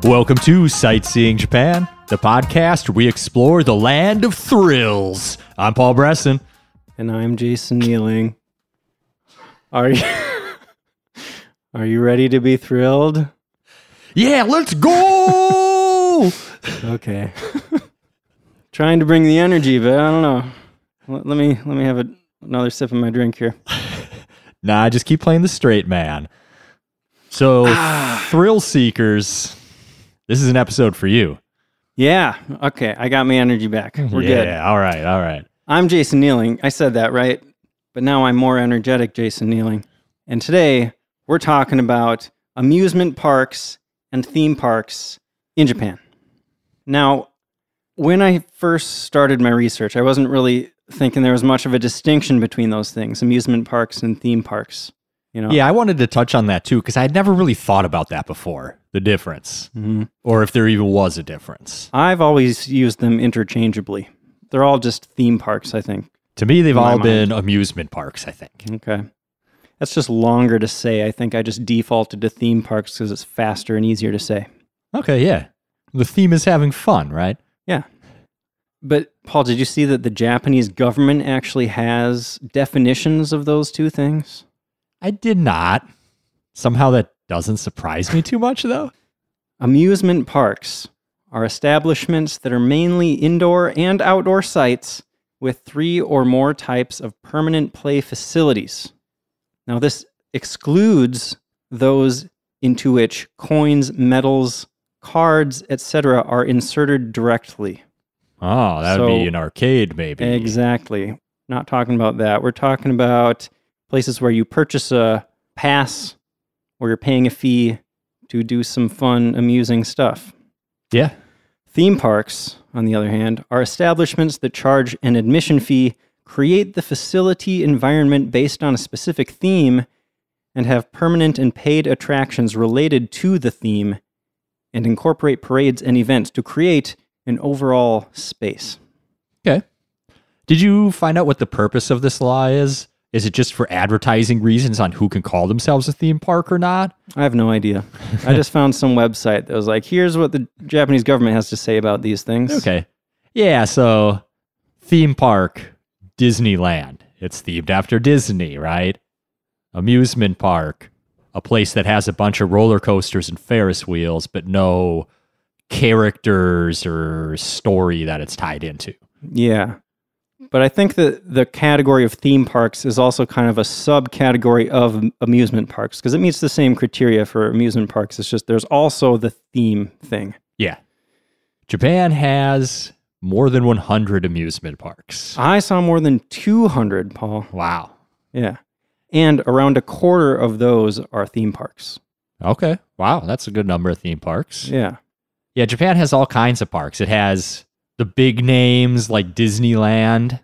Welcome to Sightseeing Japan, the podcast where we explore the land of thrills. I'm Paul Bresson. And I'm Jason Nealing. Are you ready to be thrilled? Yeah, let's go! Okay. Trying to bring the energy, but I don't know. Let me have another sip of my drink here. Nah, just keep playing the straight man. So, thrill seekers, this is an episode for you. Yeah. Okay. I got my energy back. We're good. Yeah, all right. I'm Jason Nealing. I said that, right? But now I'm more energetic Jason Nealing. And today, we're talking about amusement parks and theme parks in Japan. Now, when I first started my research, I wasn't really thinking there was much of a distinction between those things, amusement parks and theme parks. You know? Yeah, I wanted to touch on that too, because I'd never really thought about that before, the difference, or if there even was a difference. I've always used them interchangeably. They're all just theme parks, I think. To me, they've all been amusement parks, I think. Okay. That's just longer to say. I think I just defaulted to theme parks because it's faster and easier to say. Okay, yeah. The theme is having fun, right? Yeah. But, Paul, did you see that the Japanese government actually has definitions of those two things? I did not. Somehow that doesn't surprise me too much, though. Amusement parks are establishments that are mainly indoor and outdoor sites with 3 or more types of permanent play facilities. Now, this excludes those into which coins, medals, cards, etc. are inserted directly. Oh, that would be an arcade, maybe. Exactly. Not talking about that. We're talking about places where you purchase a pass or you're paying a fee to do some fun, amusing stuff. Yeah. Theme parks, on the other hand, are establishments that charge an admission fee, create the facility environment based on a specific theme, and have permanent and paid attractions related to the theme, and incorporate parades and events to create an overall space. Okay. Did you find out what the purpose of this law is? Is it just for advertising reasons on who can call themselves a theme park or not? I have no idea. I just found some website that was like, here's what the Japanese government has to say about these things. Okay. Yeah, so theme park, Disneyland. It's themed after Disney, right? Amusement park, a place that has a bunch of roller coasters and Ferris wheels, but no characters or story that it's tied into. Yeah. But I think that the category of theme parks is also kind of a subcategory of amusement parks because it meets the same criteria for amusement parks. It's just there's also the theme thing. Yeah. Japan has more than 100 amusement parks. I saw more than 200, Paul. Wow. Yeah. And around a quarter of those are theme parks. Okay. Wow, that's a good number of theme parks. Yeah. Yeah, Japan has all kinds of parks. It has the big names like Disneyland,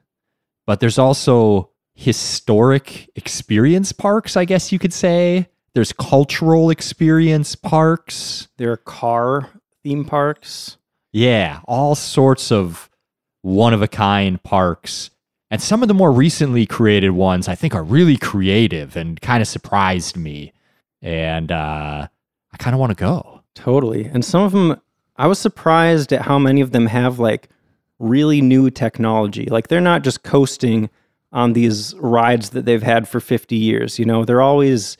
but there's also historic experience parks, I guess you could say. There's cultural experience parks. There are car theme parks. Yeah, all sorts of one-of-a-kind parks. And some of the more recently created ones, I think, are really creative and kind of surprised me. And I kind of want to go. Totally. And some of them, I was surprised at how many of them have like really new technology. Like they're not just coasting on these rides that they've had for 50 years. You know, they're always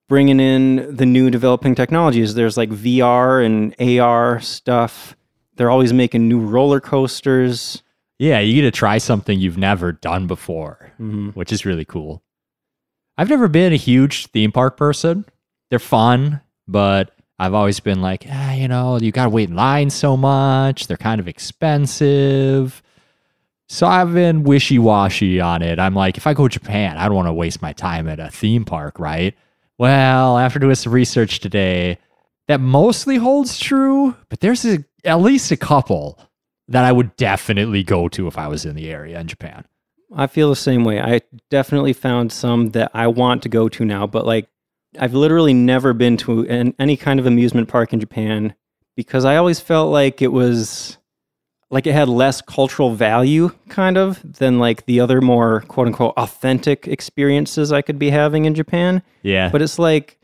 bringing in the new developing technologies. There's like VR and AR stuff. They're always making new roller coasters. Yeah, you get to try something you've never done before, which is really cool. I've never been a huge theme park person. They're fun, but I've always been like, you got to wait in line so much. They're kind of expensive. So I've been wishy-washy on it. I'm like, if I go to Japan, I don't want to waste my time at a theme park, right? Well, after doing some research today, that mostly holds true, but there's at least a couple that I would definitely go to if I was in the area in Japan. I feel the same way. I definitely found some that I want to go to now, but like I've literally never been to any kind of amusement park in Japan because I always felt like it was like it had less cultural value kind of than like the other more quote unquote authentic experiences I could be having in Japan. Yeah. But it's like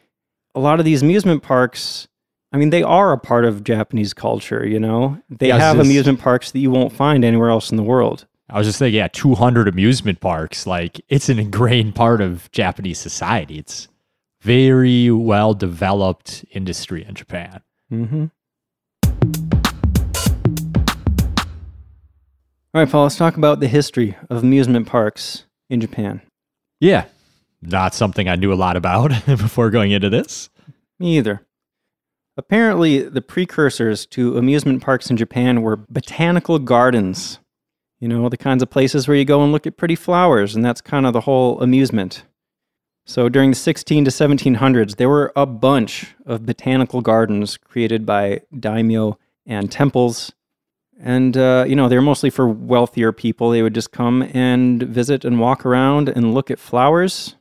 a lot of these amusement parks, I mean, they are a part of Japanese culture, you know? They Yeah, have amusement parks that you won't find anywhere else in the world. I was just thinking, yeah, 200 amusement parks. Like, it's an ingrained part of Japanese society. It's very well developed industry in Japan. Mm-hmm. All right, Paul, let's talk about the history of amusement parks in Japan. Yeah, not something I knew a lot about before going into this. Me either. Apparently, the precursors to amusement parks in Japan were botanical gardens. You know, the kinds of places where you go and look at pretty flowers, and that's kind of the whole amusement. So during the 16 to 1700s, there were a bunch of botanical gardens created by daimyo and temples. And, they were mostly for wealthier people. They would just come and visit and walk around and look at flowers,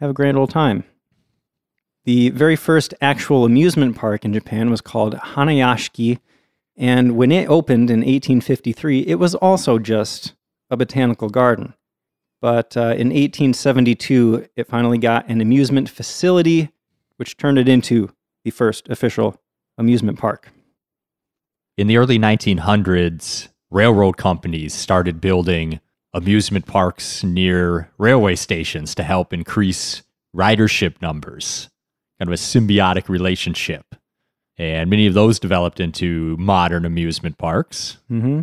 have a grand old time. The very first actual amusement park in Japan was called Hanayashiki, and when it opened in 1853, it was also just a botanical garden. But in 1872, it finally got an amusement facility, which turned it into the first official amusement park. In the early 1900s, railroad companies started building amusement parks near railway stations to help increase ridership numbers. Kind of a symbiotic relationship. And many of those developed into modern amusement parks. Mm-hmm.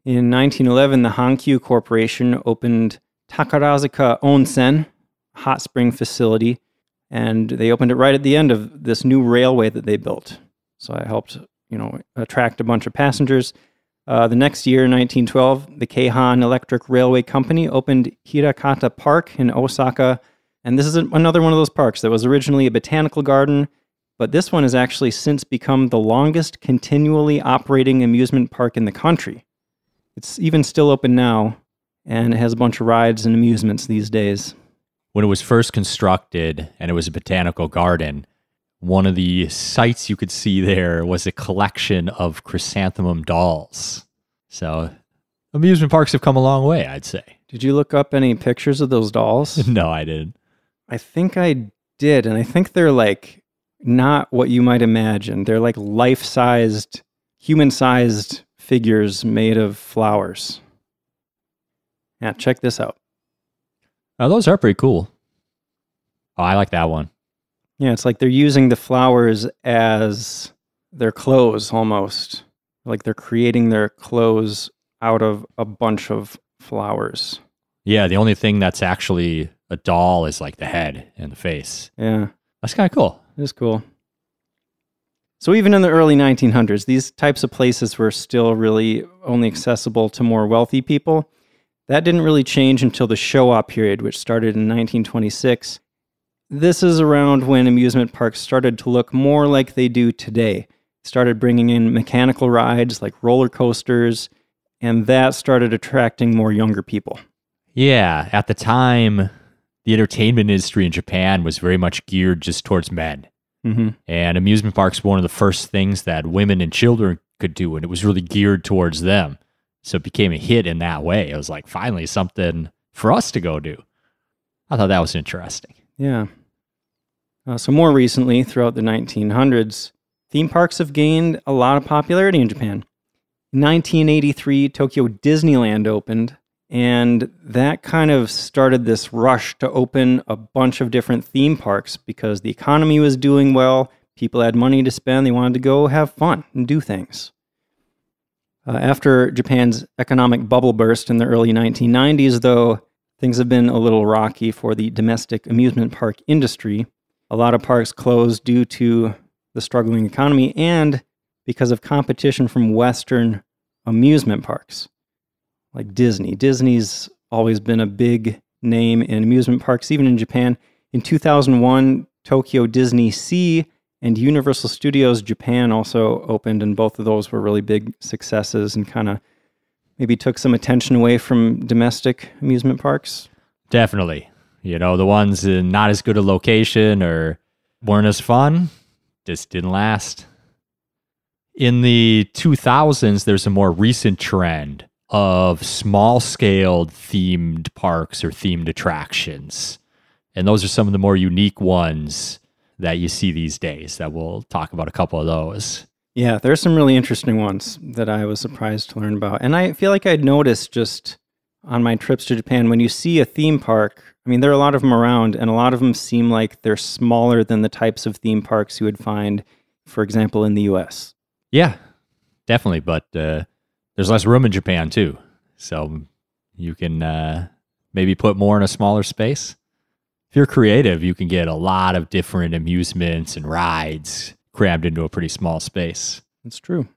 In 1911, the Hankyu Corporation opened Takarazuka Onsen, a hot spring facility, and they opened it right at the end of this new railway that they built. So it helped, attract a bunch of passengers. The next year, 1912, the Keihan Electric Railway Company opened Hirakata Park in Osaka. And this is another one of those parks that was originally a botanical garden, but this one has actually since become the longest continually operating amusement park in the country. It's even still open now, and it has a bunch of rides and amusements these days. When it was first constructed and it was a botanical garden, one of the sights you could see there was a collection of chrysanthemum dolls. So amusement parks have come a long way, I'd say. Did you look up any pictures of those dolls? No, I didn't. I think I did, and I think they're like not what you might imagine. They're like life-sized, human-sized figures made of flowers. Yeah, check this out. Oh, those are pretty cool. Oh, I like that one. Yeah, it's like they're using the flowers as their clothes almost. Like they're creating their clothes out of a bunch of flowers. Yeah, the only thing that's actually a doll is like the head and the face. Yeah. That's kind of cool. It is cool. So even in the early 1900s, these types of places were still really only accessible to more wealthy people. That didn't really change until the Showa period, which started in 1926. This is around when amusement parks started to look more like they do today. Started bringing in mechanical rides like roller coasters, and that started attracting more younger people. Yeah, at the time, the entertainment industry in Japan was very much geared just towards men. Mm-hmm. And amusement parks were one of the first things that women and children could do, and it was really geared towards them. So it became a hit in that way. It was like finally something for us to go do. I thought that was interesting. Yeah. So more recently, throughout the 1900s, theme parks have gained a lot of popularity in Japan. In 1983, Tokyo Disneyland opened, and that kind of started this rush to open a bunch of different theme parks because the economy was doing well, people had money to spend, they wanted to go have fun and do things. After Japan's economic bubble burst in the early 1990s, though, things have been a little rocky for the domestic amusement park industry. A lot of parks closed due to the struggling economy and because of competition from Western amusement parks, like Disney. Disney's always been a big name in amusement parks, even in Japan. In 2001, Tokyo Disney Sea and Universal Studios Japan also opened, and both of those were really big successes and kind of maybe took some attention away from domestic amusement parks. Definitely. You know, the ones in not as good a location or weren't as fun just didn't last. In the 2000s, there's a more recent trend of small-scale themed parks or themed attractions. And those are some of the more unique ones that you see these days that we'll talk about a couple of those. Yeah, there's some really interesting ones that I was surprised to learn about. And I feel like I'd noticed just on my trips to Japan, when you see a theme park, I mean, there are a lot of them around, and a lot of them seem like they're smaller than the types of theme parks you would find, for example, in the US. Yeah, definitely. But there's less room in Japan, too. So you can maybe put more in a smaller space. If you're creative, you can get a lot of different amusements and rides crammed into a pretty small space. That's true.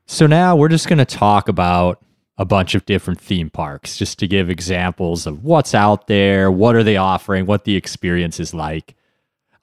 So now we're just going to talk about a bunch of different theme parks just to give examples of what's out there, what are they offering, what the experience is like.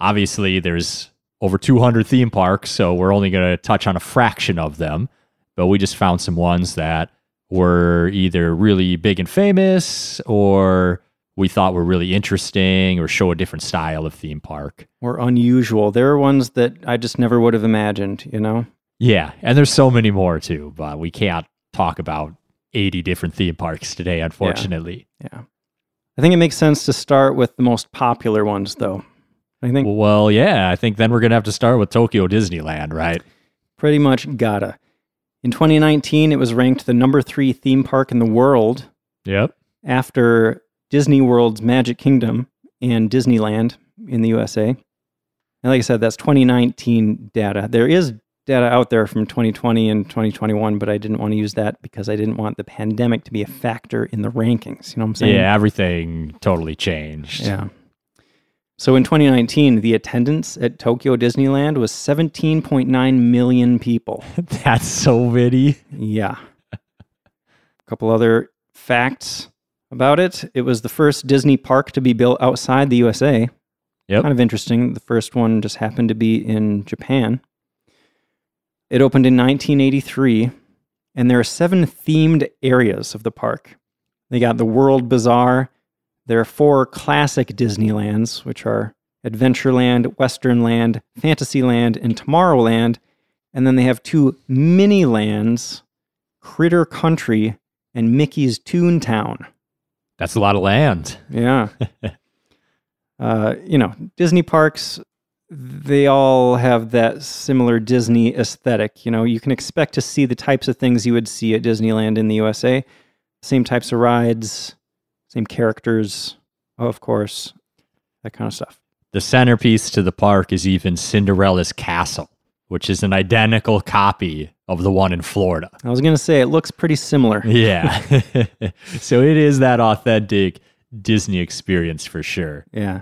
Obviously, there's over 200 theme parks, so we're only going to touch on a fraction of them, but we just found some ones that were either really big and famous or we thought were really interesting or show a different style of theme park. Or unusual. There are ones that I just never would have imagined, you know? Yeah, and there's so many more too, but we can't talk about 80 different theme parks today, unfortunately. Yeah. I think it makes sense to start with the most popular ones, though. I think Well, yeah, I think then we're going to have to start with Tokyo Disneyland, right? pretty much gotta. In 2019, it was ranked the number 3 theme park in the world Yep. after Disney World's Magic Kingdom and Disneyland in the USA. And like I said, that's 2019 data. There is data out there from 2020 and 2021, but I didn't want to use that because I didn't want the pandemic to be a factor in the rankings. You know what I'm saying? Yeah, everything totally changed. Yeah. So in 2019, the attendance at Tokyo Disneyland was 17.9 million people. That's so many. Yeah. A couple other facts about it. It was the first Disney park to be built outside the USA. Yep. Kind of interesting. The first one just happened to be in Japan. It opened in 1983, and there are 7 themed areas of the park. They got the World Bazaar. There are 4 classic Disneylands, which are Adventureland, Westernland, Fantasyland, and Tomorrowland. And then they have 2 mini lands, Critter Country and Mickey's Toontown. That's a lot of land. Yeah. Disney parks, they all have that similar Disney aesthetic. You know, you can expect to see the types of things you would see at Disneyland in the USA. Same types of rides, same characters, of course, that kind of stuff. The centerpiece to the park is even Cinderella's castle, which is an identical copy of the one in Florida. I was going to say, it looks pretty similar. Yeah. So it is that authentic Disney experience for sure. Yeah.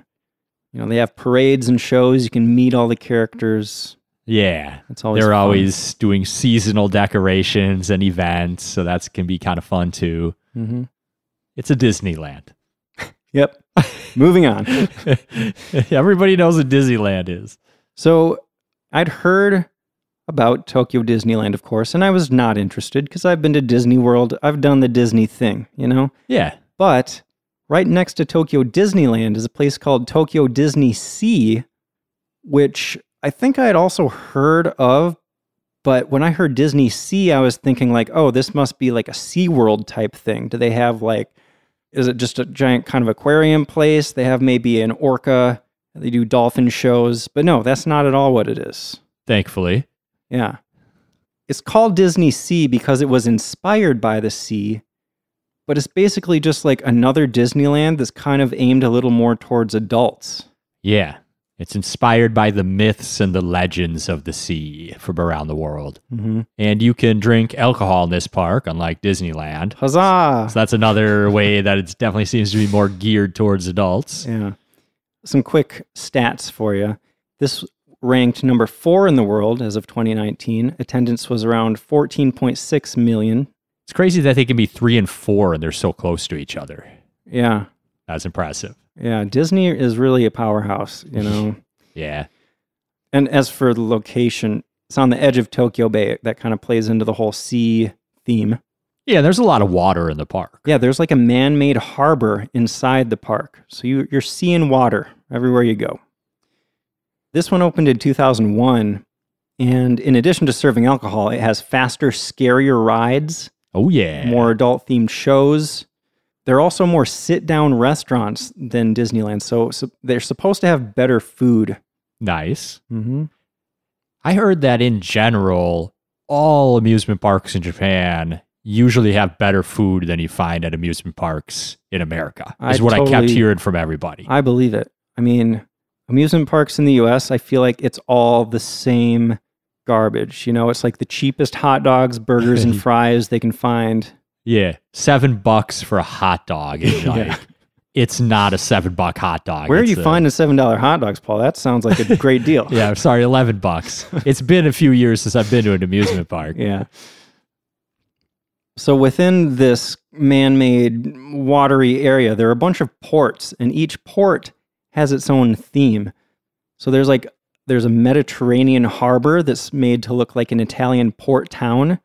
You know, they have parades and shows. You can meet all the characters. Yeah. It's always They're fun. always doing seasonal decorations and events, so that can be kind of fun too. Mm-hmm. It's a Disneyland. Yep. Moving on. Everybody knows what Disneyland is. So I'd heard about Tokyo Disneyland, of course, and I was not interested because I've been to Disney World. I've done the Disney thing, you know? Yeah. But right next to Tokyo Disneyland is a place called Tokyo Disney Sea, which I think I had also heard of. But when I heard Disney Sea, I was thinking like, oh, this must be like a SeaWorld type thing. Do they have is it just a giant kind of aquarium place? They have maybe an orca. They do dolphin shows. But no, that's not at all what it is. Thankfully. Yeah. It's called Disney Sea because it was inspired by the sea, but it's basically just like another Disneyland that's kind of aimed a little more towards adults. Yeah. It's inspired by the myths and the legends of the sea from around the world. Mm-hmm. And you can drink alcohol in this park, unlike Disneyland. Huzzah! So that's another way that it definitely seems to be more geared towards adults. Yeah. Some quick stats for you. This ranked number 4 in the world as of 2019. Attendance was around 14.6 million. It's crazy that they can be 3 and 4 and they're so close to each other. Yeah. That's impressive. Yeah. Disney is really a powerhouse, you know? Yeah. And as for the location, it's on the edge of Tokyo Bay. That kind of plays into the whole sea theme. Yeah, there's a lot of water in the park. Yeah, there's like a man-made harbor inside the park. So you're seeing water everywhere you go. This one opened in 2001. And in addition to serving alcohol, it has faster, scarier rides. Oh, yeah. More adult-themed shows. they're also more sit-down restaurants than Disneyland. So they're supposed to have better food. Nice. Mm-hmm. I heard that in general, all amusement parks in Japan usually have better food than you find at amusement parks in America. Is what I kept hearing from everybody. I believe it. I mean, amusement parks in the US, I feel like it's all the same garbage. You know, it's like the cheapest hot dogs, burgers, and fries they can find. Yeah, $7 for a hot dog. It's not a $7 hot dog. Where are you finding $7 hot dogs, Paul? That sounds like a great deal. Yeah, I'm sorry, $11. It's been a few years since I've been to an amusement park. Yeah. So within this man-made watery area, there are a bunch of ports, and each port has its own theme. So there's a Mediterranean harbor that's made to look like an Italian port town.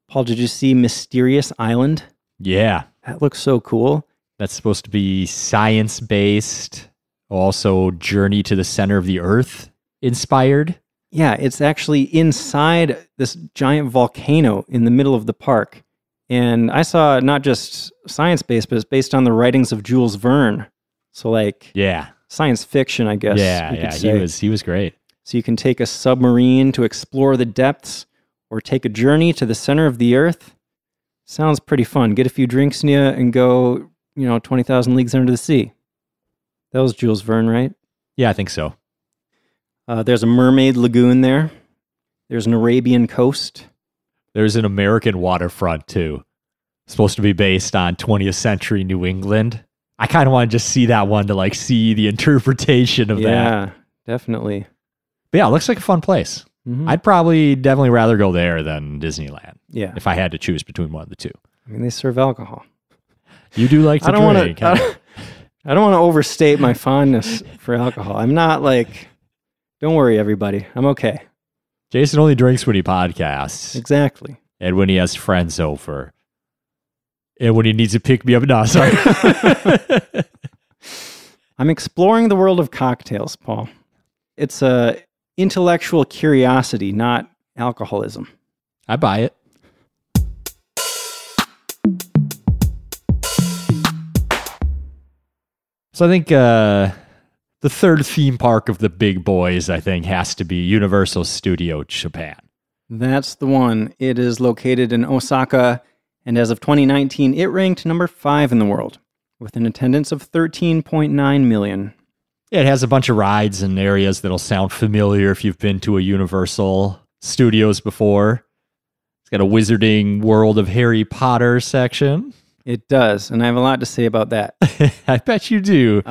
Paul, did you see Mysterious Island? Yeah. That looks so cool. That's supposed to be science-based, also Journey to the Center of the Earth inspired. Yeah, it's actually inside this giant volcano in the middle of the park. And I saw not just science-based, but it's based on the writings of Jules Verne. So science fiction, I guess. Yeah, he was great. So you can take a submarine to explore the depths or take a journey to the center of the earth. Sounds pretty fun. Get a few drinks in you and go, 20,000 leagues under the sea. That was Jules Verne, right? Yeah, I think so. There's a mermaid lagoon there. There's an Arabian coast. There's an American waterfront, too. Supposed to be based on 20th century New England. I kind of want to just see that one to see the interpretation of that. Yeah, definitely. But yeah, it looks like a fun place. Mm-hmm. I'd definitely rather go there than Disneyland. Yeah. If I had to choose between one of the two. I mean, they serve alcohol. You do like to drink. I don't want to overstate my fondness for alcohol. I'm not don't worry, everybody. I'm okay. Jason only drinks when he podcasts. Exactly. And when he has friends over. And when he needs to pick me up. No, sorry. I'm exploring the world of cocktails, Paul. It's a intellectual curiosity, not alcoholism. I buy it. So I think the third theme park of the big boys, I think, has to be Universal Studio Japan. That's the one. It is located in Osaka, and as of 2019, it ranked number 5 in the world, with an attendance of 13.9 million. Yeah, it has a bunch of rides and areas that'll sound familiar if you've been to a Universal Studios before. It's got a Wizarding World of Harry Potter section. It does, and I have a lot to say about that. I bet you do.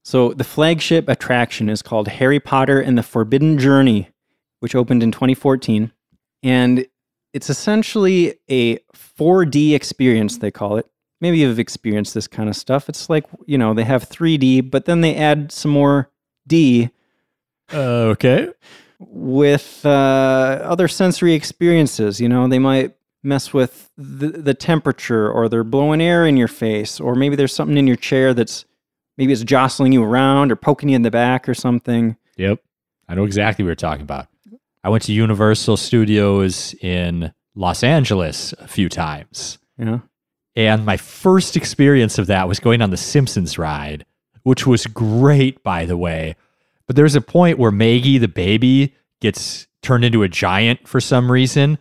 So the flagship attraction is called Harry Potter and the Forbidden Journey, which opened in 2014. And it's essentially a 4D experience, they call it. Maybe you've experienced this kind of stuff. It's like, they have 3D, but then they add some more D. Okay. With other sensory experiences. They might mess with the temperature, or they're blowing air in your face, or maybe there's something in your chair maybe it's jostling you around or poking you in the back or something. Yep. I know exactly what you're talking about. I went to Universal Studios in Los Angeles a few times. Yeah. And my first experience of that was going on the Simpsons ride, which was great, by the way. But there's a point where Maggie, the baby, gets turned into a giant for some reason.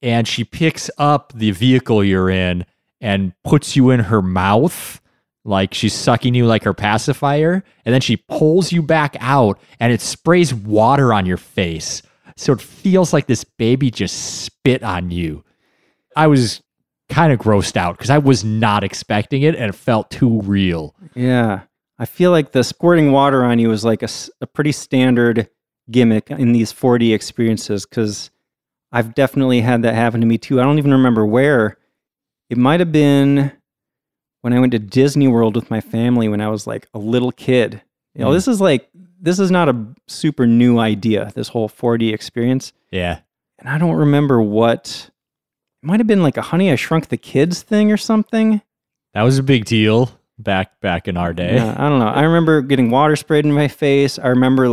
And she picks up the vehicle you're in and puts you in her mouth, like she's sucking you like her pacifier. And then she pulls you back out and it sprays water on your face. So it feels like this baby just spit on you. I was kind of grossed out because I was not expecting it and it felt too real. Yeah. I feel like the squirting water on you is like a pretty standard gimmick in these 4D experiences, because I've definitely had that happen to me too. I don't even remember where. It might have been when I went to Disney World with my family when I was like a little kid. This is not a super new idea, this whole 4D experience. Yeah. And I don't remember what. It might have been like a Honey, I Shrunk the Kids thing or something. That was a big deal back in our day. Yeah, I don't know. I remember getting water sprayed in my face. I remember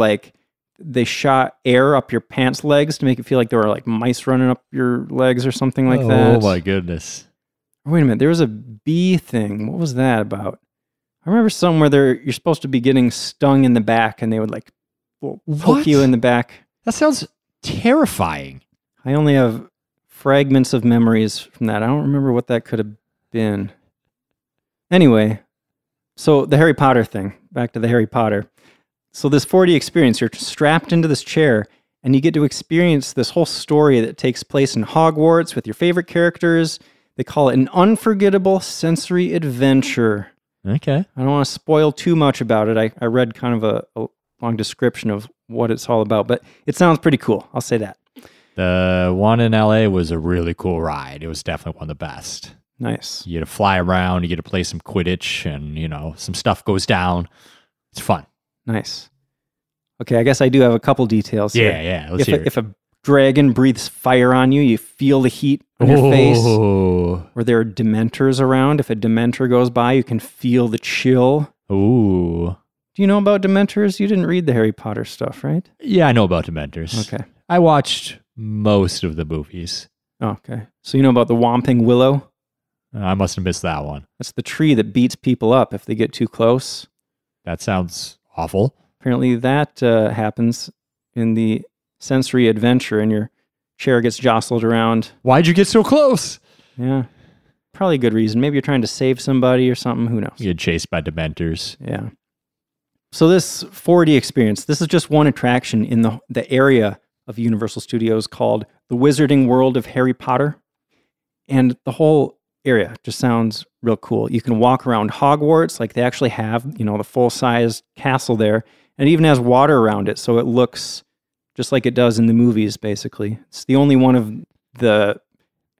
they shot air up your pants legs to make it feel like there were like mice running up your legs or something like that. Oh my goodness. Wait a minute, there was a bee thing. What was that about? I remember something where you're supposed to be getting stung in the back and they would like poke you in the back. That sounds terrifying. I only have fragments of memories from that. I don't remember what that could have been. Anyway, so the Harry Potter thing. Back to the Harry Potter. So this 4D experience, you're strapped into this chair and you get to experience this whole story that takes place in Hogwarts with your favorite characters. They call it an unforgettable sensory adventure. Okay. I don't want to spoil too much about it. I read kind of a long description of what it's all about, but it sounds pretty cool. I'll say that. The one in LA was a really cool ride. It was definitely one of the best. Nice. You get to fly around, you get to play some Quidditch, and, some stuff goes down. It's fun. Nice. Okay, I guess I do have a couple details here. Yeah. Let's hear it. If a dragon breathes fire on you, you feel the heat on your face. Or there are dementors around. If a dementor goes by, you can feel the chill. Ooh. Do you know about dementors? You didn't read the Harry Potter stuff, right? Yeah, I know about dementors. Okay. I watched most of the movies. Oh, okay. So you know about the Whomping Willow? I must have missed that one. That's the tree that beats people up if they get too close. That sounds awful. Apparently that happens in the sensory adventure and your chair gets jostled around. Why'd you get so close? Yeah. Probably a good reason. Maybe you're trying to save somebody or something. Who knows? You get chased by dementors. Yeah. So this 4D experience, this is just one attraction in the area of Universal Studios called the Wizarding World of Harry Potter. And the whole area just sounds real cool. You can walk around Hogwarts, like they actually have, the full-size castle there, and it even has water around it, so it looks just like it does in the movies, basically. It's the only one of the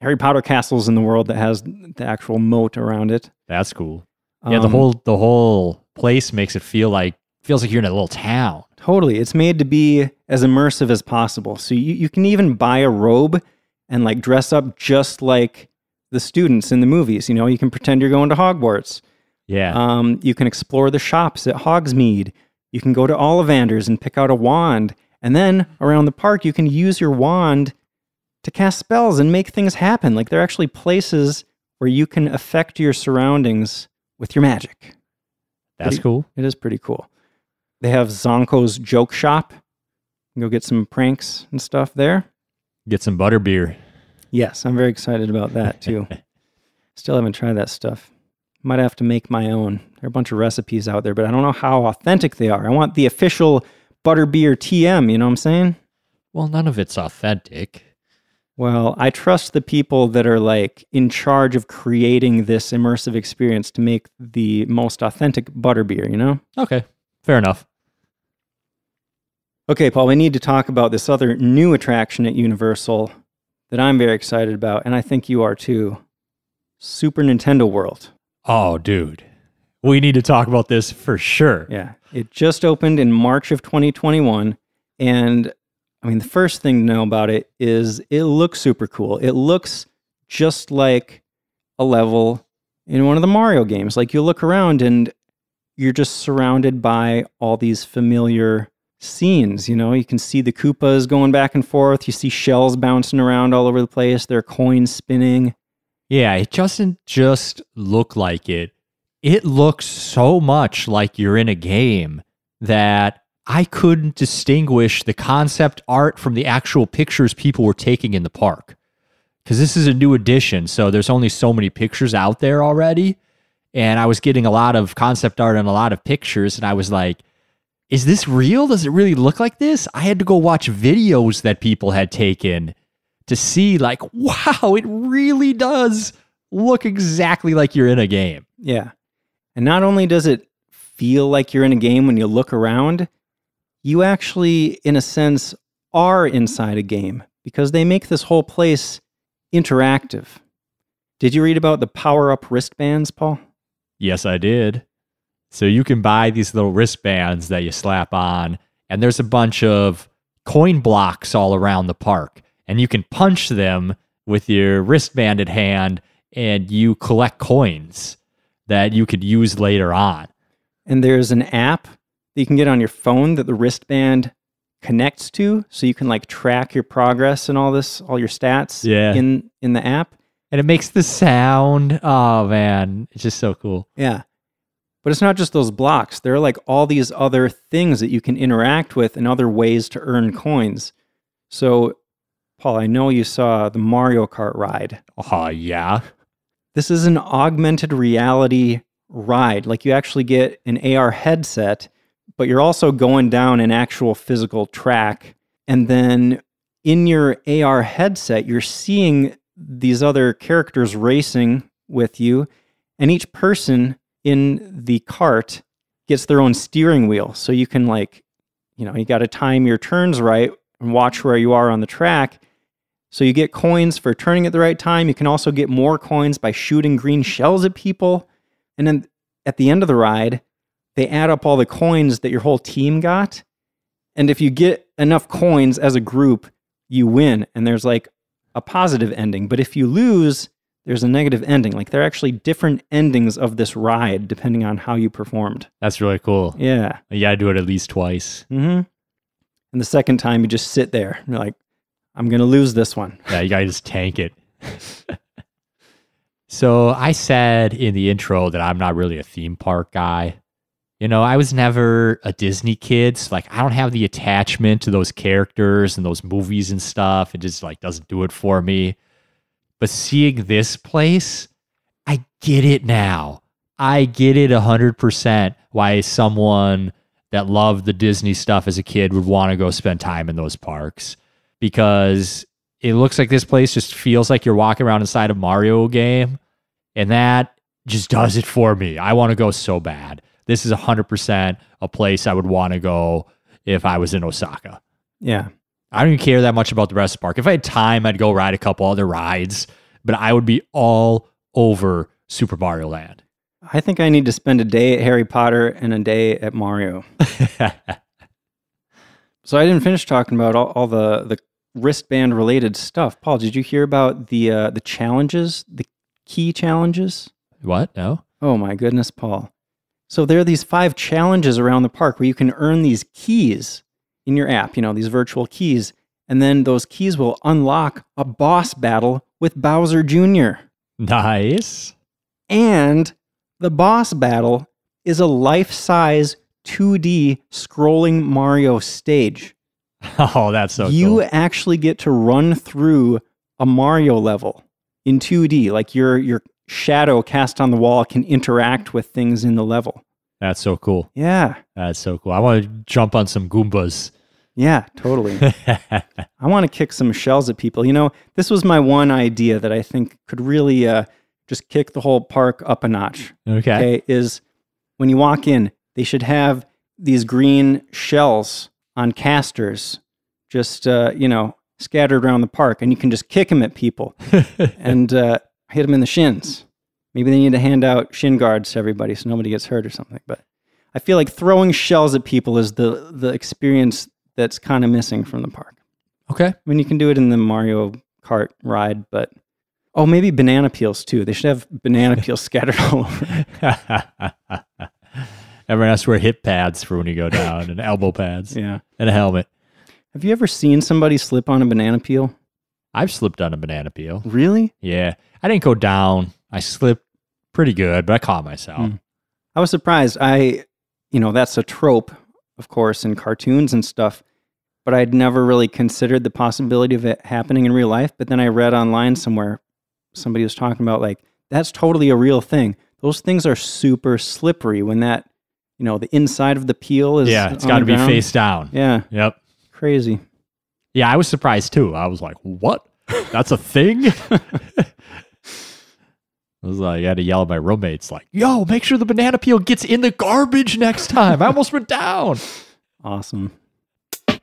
Harry Potter castles in the world that has the actual moat around it. That's cool. Yeah, the whole place makes it feels like you're in a little town. Totally. It's made to be as immersive as possible. So you can even buy a robe and like dress up just like the students in the movies. You can pretend you're going to Hogwarts. Yeah. You can explore the shops at Hogsmeade. You can go to Ollivander's and pick out a wand. And then around the park, you can use your wand to cast spells and make things happen. Like there are actually places where you can affect your surroundings with your magic. That's cool. It is pretty cool. They have Zonko's Joke Shop. You can go get some pranks and stuff there. Get some butterbeer. Yes, I'm very excited about that too. Still haven't tried that stuff. Might have to make my own. There are a bunch of recipes out there, but I don't know how authentic they are. I want the official butterbeer TM, you know what I'm saying? Well, none of it's authentic. Well, I trust the people that are like in charge of creating this immersive experience to make the most authentic butterbeer, Okay, fair enough. Okay, Paul, we need to talk about this other new attraction at Universal that I'm very excited about, and I think you are too. Super Nintendo World. Oh, dude. We need to talk about this for sure. Yeah. It just opened in March of 2021, and the first thing to know about it is it looks super cool. It looks just like a level in one of the Mario games. Like you look around and you're just surrounded by all these familiar scenes. You can see the Koopas going back and forth. You see shells bouncing around all over the place. There are coins spinning. Yeah, it doesn't just look like it. It looks so much like you're in a game that I couldn't distinguish the concept art from the actual pictures people were taking in the park. Because this is a new edition, so there's only so many pictures out there already. And I was getting a lot of concept art and a lot of pictures, and I was like, is this real? Does it really look like this? I had to go watch videos that people had taken to see, like, wow, it really does look exactly like you're in a game. Yeah. And not only does it feel like you're in a game when you look around, you actually, in a sense, are inside a game because they make this whole place interactive. Did you read about the power-up wristbands, Paul? Yes, I did. So you can buy these little wristbands that you slap on, and there's a bunch of coin blocks all around the park, and you can punch them with your wristbanded hand, and you collect coins that you could use later on. And there's an app that you can get on your phone that the wristband connects to, so you can like track your progress and all your stats in the app. And it makes the sound. Oh, man. It's just so cool. Yeah. But it's not just those blocks. There are like all these other things that you can interact with and other ways to earn coins. So, Paul, I know you saw the Mario Kart ride. Oh, yeah. This is an augmented reality ride. Like you actually get an AR headset, but you're also going down an actual physical track. And then in your AR headset, you're seeing these other characters racing with you. And each person in the cart gets their own steering wheel. So you can you got to time your turns right and watch where you are on the track. So you get coins for turning at the right time. You can also get more coins by shooting green shells at people. And then at the end of the ride, they add up all the coins that your whole team got. And if you get enough coins as a group, you win. And there's like a positive ending. But if you lose, there's a negative ending. Like there are actually different endings of this ride depending on how you performed. That's really cool. Yeah. You got to do it at least twice. Mm-hmm. And the second time, you just sit there. And you're like, I'm going to lose this one. Yeah, you got to just tank it. So I said in the intro that I'm not really a theme park guy. You know, I was never a Disney kid. So like, I don't have the attachment to those characters and those movies and stuff. It just like doesn't do it for me. But seeing this place, I get it now. I get it 100% why someone that loved the Disney stuff as a kid would want to go spend time in those parks. Because it looks like this place just feels like you're walking around inside a Mario game. And that just does it for me. I want to go so bad. This is 100% a place I would want to go if I was in Osaka. Yeah. I don't even care that much about the rest of the park. If I had time, I'd go ride a couple other rides. But I would be all over Super Mario Land. I think I need to spend a day at Harry Potter and a day at Mario. So I didn't finish talking about all the wristband related stuff. Paul, did you hear about the challenges, the key challenges? What? No? Oh my goodness, Paul. So there are these 5 challenges around the park where you can earn these keys in your app, these virtual keys. And then those keys will unlock a boss battle with Bowser Jr. Nice. And the boss battle is a life-size 2D scrolling Mario stage. Oh, that's so You cool. actually get to run through a Mario level in 2D. Like your shadow cast on the wall can interact with things in the level. That's so cool. Yeah. That's so cool. I want to jump on some Goombas. Yeah, totally. I want to kick some shells at people. This was my one idea that I think could really just kick the whole park up a notch. Okay. Is when you walk in, they should have these green shells on casters just, scattered around the park, and you can just kick them at people and hit them in the shins. Maybe they need to hand out shin guards to everybody so nobody gets hurt or something. But I feel like throwing shells at people is the experience that's kind of missing from the park. Okay. I mean, you can do it in the Mario Kart ride, but maybe banana peels too. They should have banana peels scattered all over. Everyone has to wear hip pads for when you go down and elbow pads. Yeah. And a helmet. Have you ever seen somebody slip on a banana peel? I've slipped on a banana peel. Really? Yeah. I didn't go down. I slipped pretty good, but I caught myself. I was surprised. That's a trope, of course, in cartoons and stuff, but I'd never really considered the possibility of it happening in real life. But then I read online somewhere, somebody was talking about that's totally a real thing. Those things are super slippery when that, the inside of the peel is it's got to be face down. Yeah. Yep. Crazy. Yeah, I was surprised too. I was like, what? That's a thing? I was like, I had to yell at my roommates yo, make sure the banana peel gets in the garbage next time. I almost went down. Awesome. All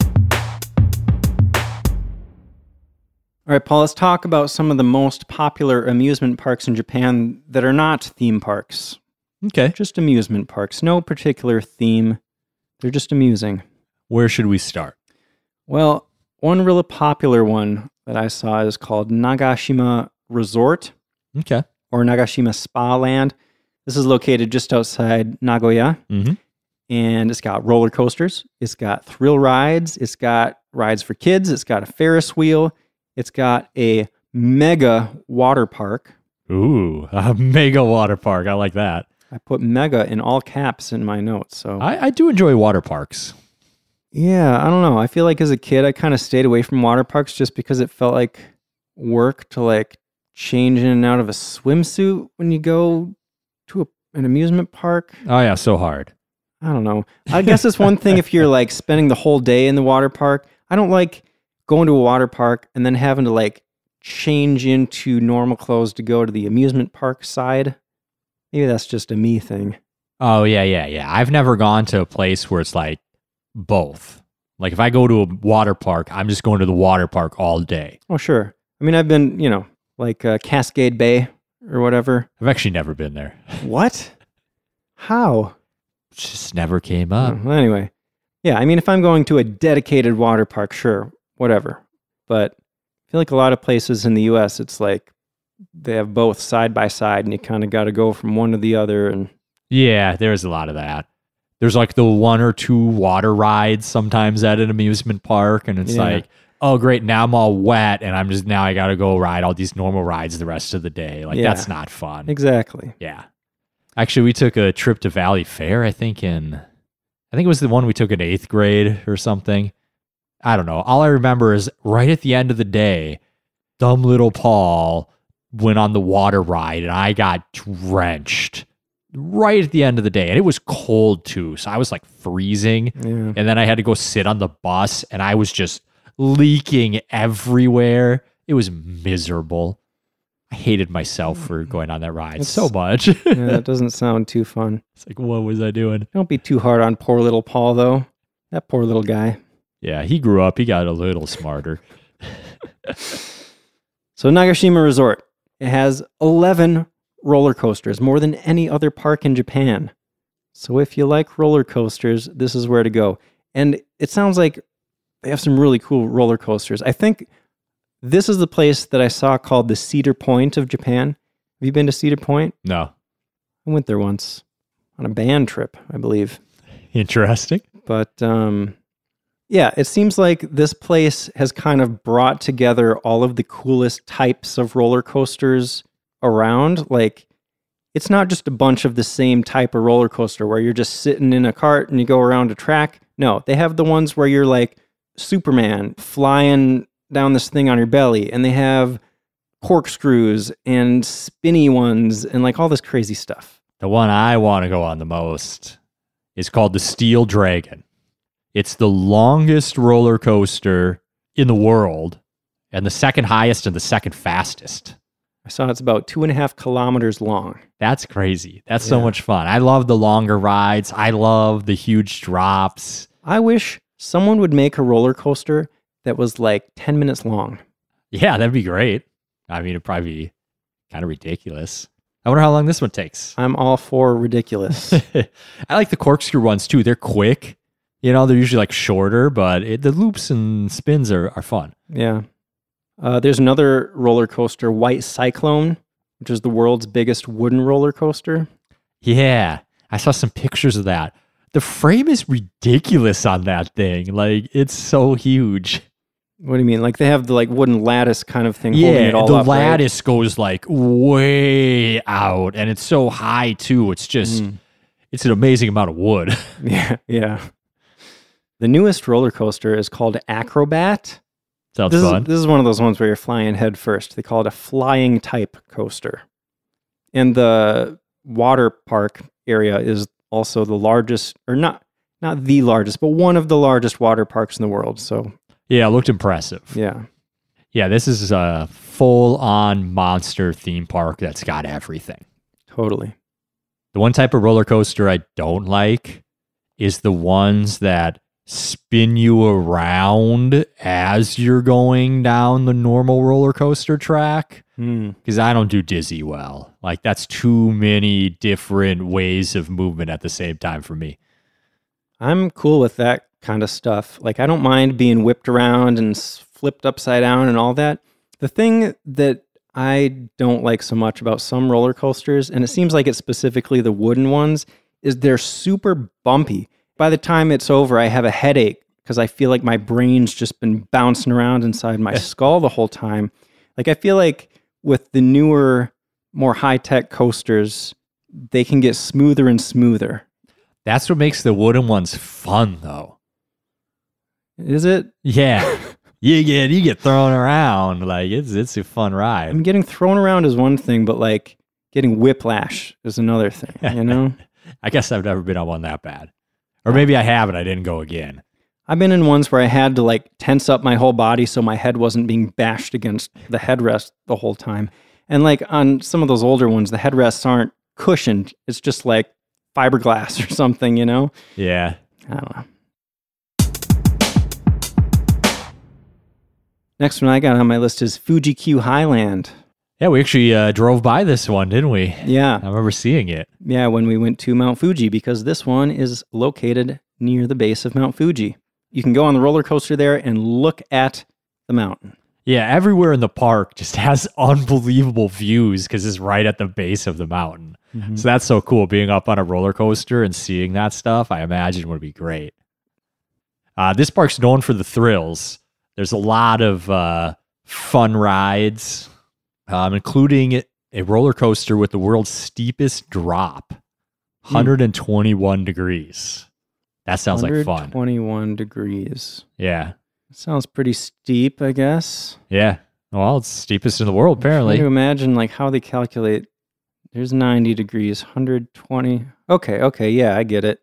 right, Paul, let's talk about some of the most popular amusement parks in Japan that are not theme parks. Okay. Just amusement parks. No particular theme. They're just amusing. Where should we start? Well, one really popular one that I saw is called Nagashima Resort. Okay. Or Nagashima Spa Land. This is located just outside Nagoya. Mm-hmm. And it's got roller coasters. It's got thrill rides. It's got rides for kids. It's got a Ferris wheel. It's got a mega water park. Ooh, a mega water park. I like that. I put mega in all caps in my notes. So I do enjoy water parks. yeah, I don't know. I feel like as a kid, I kind of stayed away from water parks just because it felt like work to like change in and out of a swimsuit when you go to an amusement park. Oh yeah, so hard. I don't know. I guess it's one thing if you're like spending the whole day in the water park. I don't like going to a water park and then having to like change into normal clothes to go to the amusement park side. Maybe that's just a me thing. Oh yeah. I've never gone to a place where it's like both. Like if I go to a water park, I'm just going to the water park all day. Oh, sure. I mean, I've been, like Cascade Bay or whatever. I've actually never been there. What? How? It just never came up. Well, anyway. Yeah, I mean, if I'm going to a dedicated water park, sure, whatever. But I feel like a lot of places in the U.S., it's like they have both side by side and you kind of got to go from one to the other. And Yeah, there's a lot of that. There's like the one or two water rides sometimes at an amusement park, and it's like, oh great, now I'm all wet and now I gotta go ride all these normal rides the rest of the day. Like that's not fun. Exactly. Yeah. Actually, we took a trip to Valley Fair, I think it was the one we took in 8th grade or something. I don't know. All I remember is right at the end of the day, dumb little Paul went on the water ride and I got drenched right at the end of the day. And it was cold too. So I was like freezing. Yeah. And then I had to go sit on the bus and I was just leaking everywhere. It was miserable. I hated myself for going on that ride so much. Yeah, that doesn't sound too fun. It's like, what was I doing? Don't be too hard on poor little Paul, though. That poor little guy. Yeah, he grew up. He got a little smarter. So Nagashima Resort, it has 11 roller coasters, more than any other park in Japan. So if you like roller coasters, this is where to go. And it sounds like they have some really cool roller coasters. I think this is the place that I saw called the Cedar Point of Japan. Have you been to Cedar Point? No. I went there once on a band trip, I believe. Interesting. But yeah, it seems like this place has kind of brought together all of the coolest types of roller coasters around. Like, it's not just a bunch of the same type of roller coaster where you're just sitting in a cart and you go around a track. No, they have the ones where you're like Superman flying down this thing on your belly, and they have corkscrews and spinny ones and like all this crazy stuff. The one I want to go on the most is called the Steel Dragon. It's the longest roller coaster in the world and the second highest and the second fastest. I saw it's about 2.5 kilometers long. That's crazy. That's so much fun. I love the longer rides. I love the huge drops. I wish someone would make a roller coaster that was like 10 minutes long. Yeah, that'd be great. I mean, it'd probably be kind of ridiculous. I wonder how long this one takes. I'm all for ridiculous. I like the corkscrew ones too. They're quick. You know, they're usually like shorter, but the loops and spins are fun. Yeah. There's another roller coaster, White Cyclone, which is the world's biggest wooden roller coaster. Yeah, I saw some pictures of that. The frame is ridiculous on that thing. Like, it's so huge. What do you mean? Like they have the like wooden lattice kind of thing holding it all the up, lattice goes like way out, and it's so high too. It's just, it's an amazing amount of wood. Yeah. The newest roller coaster is called Acrobat. Sounds fun. This is one of those ones where you're flying head first. They call it a flying type coaster. And the water park area is also the largest, or not the largest, but one of the largest water parks in the world. So yeah, it looked impressive. Yeah, this is a full-on monster theme park that's got everything. Totally. The one type of roller coaster I don't like is the ones that spin you around as you're going down the normal roller coaster track. Because I don't do dizzy well. Like, that's too many different ways of movement at the same time for me. I'm cool with that kind of stuff. Like, I don't mind being whipped around and flipped upside down and all that. The thing that I don't like so much about some roller coasters, and it seems like it's specifically the wooden ones, is they're super bumpy. By the time it's over, I have a headache because I feel like my brain's just been bouncing around inside my skull the whole time. Like, I feel like with the newer, more high-tech coasters, they can get smoother and smoother. That's what makes the wooden ones fun, though. Is it? Yeah. you get thrown around. Like, it's a fun ride. I mean, getting thrown around is one thing, but like getting whiplash is another thing, you know? I guess I've never been on one that bad. Or maybe I have and I didn't go again. I've been in ones where I had to like tense up my whole body so my head wasn't being bashed against the headrest the whole time. And like on some of those older ones, the headrests aren't cushioned. It's just like fiberglass or something, you know? Yeah. I don't know. Next one I got on my list is Fuji Q Highland. Yeah, we actually drove by this one, didn't we? Yeah. I remember seeing it. Yeah, when we went to Mount Fuji, because this one is located near the base of Mount Fuji. You can go on the roller coaster there and look at the mountain. Yeah, everywhere in the park just has unbelievable views because it's right at the base of the mountain. Mm-hmm. So that's so cool. Being up on a roller coaster and seeing that stuff, I imagine would be great. This park's known for the thrills. There's a lot of fun rides, including a roller coaster with the world's steepest drop, 121 degrees. That sounds like fun. 121 degrees. Yeah. Sounds pretty steep, I guess. Yeah. Well, it's steepest in the world, apparently. I'm trying to imagine like how they calculate. There's 90 degrees, 120. Okay, yeah, I get it.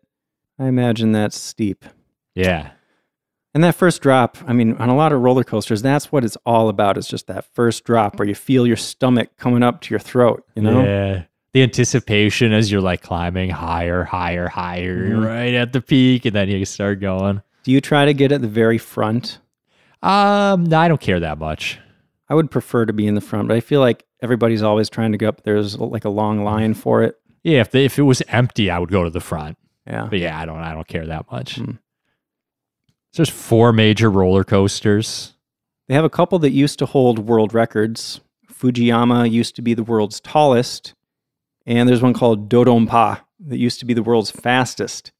I imagine that's steep. Yeah. And that first drop, I mean, on a lot of roller coasters, that's what it's all about. It's just that first drop where you feel your stomach coming up to your throat, you know? Yeah. The anticipation as you're like climbing higher, right at the peak, and then you start going. Do you try to get at the very front? No, I don't care that much. I would prefer to be in the front, but I feel like everybody's always trying to go up. There's like a long line for it. Yeah, if it was empty, I would go to the front. Yeah. But yeah, I don't care that much. So there's 4 major roller coasters. They have a couple that used to hold world records. Fujiyama used to be the world's tallest. And there's one called Dodonpa that used to be the world's fastest.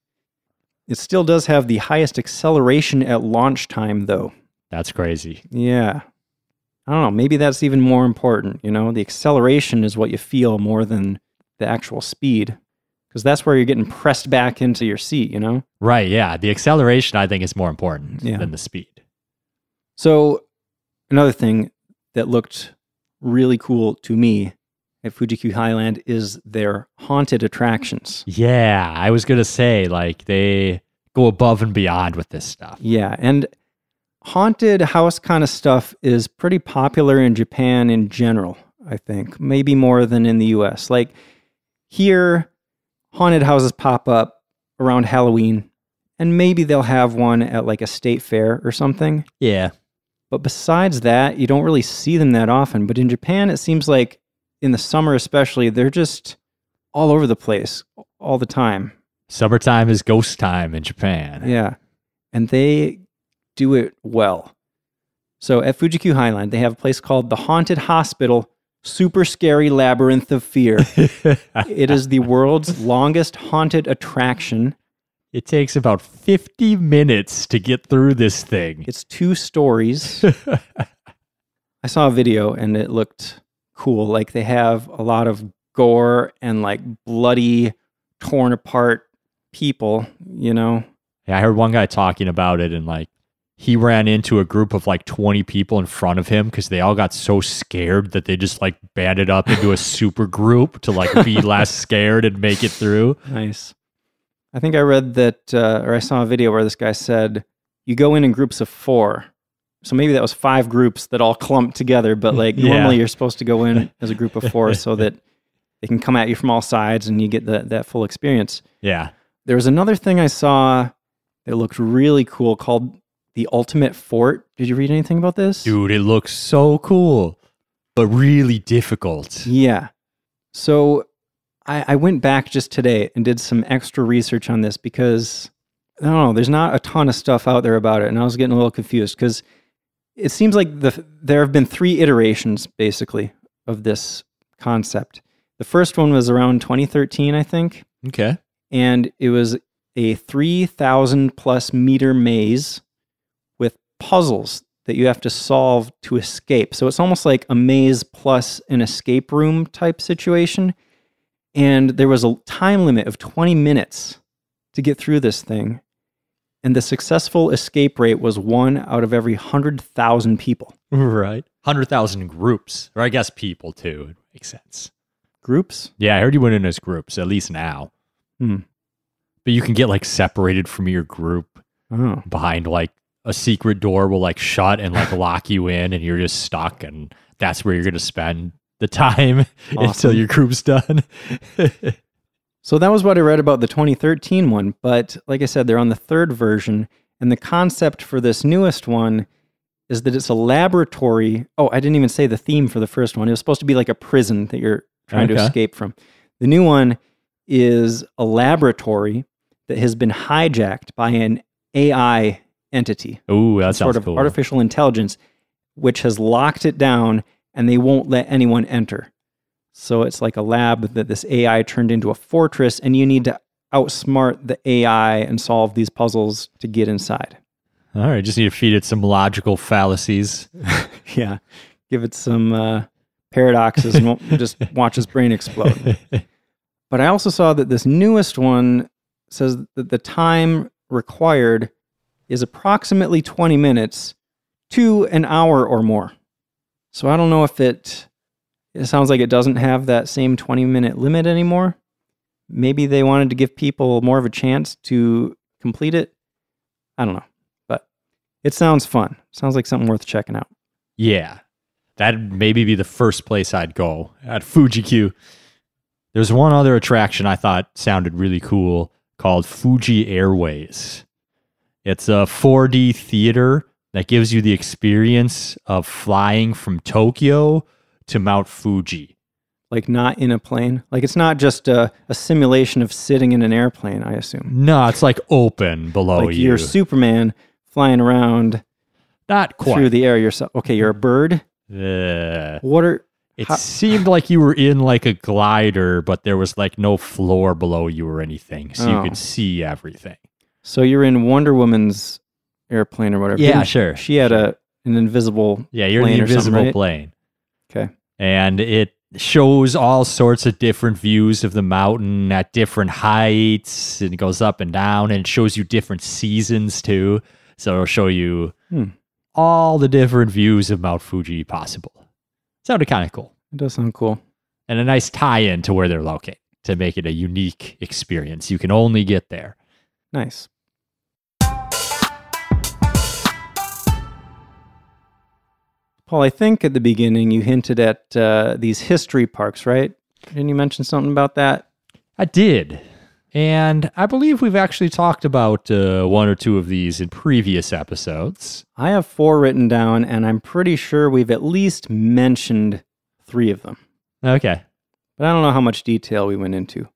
It still does have the highest acceleration at launch time, though. That's crazy. Yeah. I don't know. Maybe that's even more important, you know? The acceleration is what you feel more than the actual speed. Because that's where you're getting pressed back into your seat, you know? Right, yeah. The acceleration, I think, is more important than the speed. So, another thing that looked really cool to me at Fuji Q Highland is their haunted attractions. Yeah, I was going to say, like, they go above and beyond with this stuff. Yeah, and haunted house kind of stuff is pretty popular in Japan in general, I think. Maybe more than in the US. Like, here, haunted houses pop up around Halloween, and maybe they'll have one at, like, a state fair or something. Yeah. But besides that, you don't really see them that often. But in Japan, it seems like in the summer especially, they're just all over the place all the time. Summertime is ghost time in Japan. Yeah. And they do it well. So at Fuji Q Highland, they have a place called the Haunted Hospital Super Scary Labyrinth of Fear. It is the world's longest haunted attraction. It takes about 50 minutes to get through this thing. It's 2 stories. I saw a video and it looked cool. Like they have a lot of gore and like bloody, torn apart people, you know? Yeah, I heard one guy talking about it and like he ran into a group of like 20 people in front of him because they all got so scared that they just like banded up into a super group to like be less scared and make it through. Nice. I think I read that, or I saw a video where this guy said, you go in groups of 4. So maybe that was 5 groups that all clumped together, but like normally you're supposed to go in as a group of 4 so that they can come at you from all sides and you get that full experience. Yeah. There was another thing I saw that looked really cool called the Ultimate Fort. Did you read anything about this? Dude, it looks so cool, but really difficult. Yeah. So I went back just today and did some extra research on this because, I don't know, there's not a ton of stuff out there about it. And I was getting a little confused because it seems like there have been 3 iterations, basically, of this concept. The first one was around 2013, I think. Okay. And it was a 3,000 plus meter maze with puzzles that you have to solve to escape. So it's almost like a maze plus an escape room type situation. And there was a time limit of 20 minutes to get through this thing. And the successful escape rate was 1 out of every 100,000 people. Right. 100,000 groups, or I guess people too. It makes sense. Groups? Yeah, I heard you went in as groups, at least now. But you can get like separated from your group behind like a secret door will like shut and like lock you in, and you're just stuck, and that's where you're going to spend the time until your group's done. So that was what I read about the 2013 one, but like I said, they're on the third version, and the concept for this newest one is that it's a laboratory. Oh, I didn't even say the theme for the first one. It was supposed to be like a prison that you're trying to escape from. The new one is a laboratory that has been hijacked by an AI entity. Ooh, that sounds sort of cool. artificial intelligence, which has locked it down, and they won't let anyone enter. So it's like a lab that this AI turned into a fortress, and you need to outsmart the AI and solve these puzzles to get inside. All right, just need to feed it some logical fallacies. Yeah, give it some paradoxes and just watch his brain explode. But I also saw that this newest one says that the time required is approximately 20 minutes to an hour or more. So I don't know if it sounds like it doesn't have that same 20-minute limit anymore. Maybe they wanted to give people more of a chance to complete it. I don't know. But it sounds fun. Sounds like something worth checking out. Yeah, that'd maybe be the first place I'd go at Fuji-Q. There's one other attraction I thought sounded really cool called Fuji Airways. It's a 4D theater that gives you the experience of flying from Tokyo to Mount Fuji. Like not in a plane? Like it's not just a simulation of sitting in an airplane, I assume. No, it's like open below like you. You're Superman flying around Not quite. through the air yourself. Okay, you're a bird? It seemed like you were in like a glider, but there was like no floor below you or anything, so you could see everything. So you're in Wonder Woman's airplane or whatever. Yeah, sure. She had an invisible Yeah, you're plane in the invisible right? plane. Okay. And it shows all sorts of different views of the mountain at different heights, and it goes up and down, and it shows you different seasons too. So it'll show you all the different views of Mount Fuji possible. Sounded kind of cool. It does sound cool. And a nice tie-in to where they're located to make it a unique experience. You can only get there. Nice. Paul, I think at the beginning you hinted at these history parks, right? Didn't you mention something about that? I did. And I believe we've actually talked about one or two of these in previous episodes. I have 4 written down, and I'm pretty sure we've at least mentioned 3 of them. Okay. But I don't know how much detail we went into.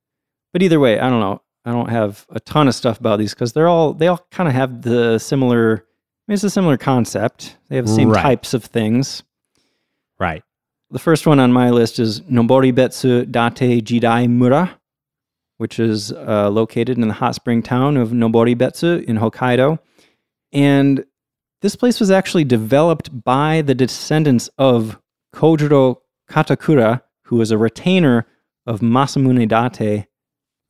But either way, I don't know. I don't have a ton of stuff about these because they all kind of have the similar. I mean, it's a similar concept. They have the same types of things. Right. The first one on my list is Noboribetsu Date Jidai Mura, which is located in the hot spring town of Noboribetsu in Hokkaido. And this place was actually developed by the descendants of Kojiro Katakura, who was a retainer of Masamune Date,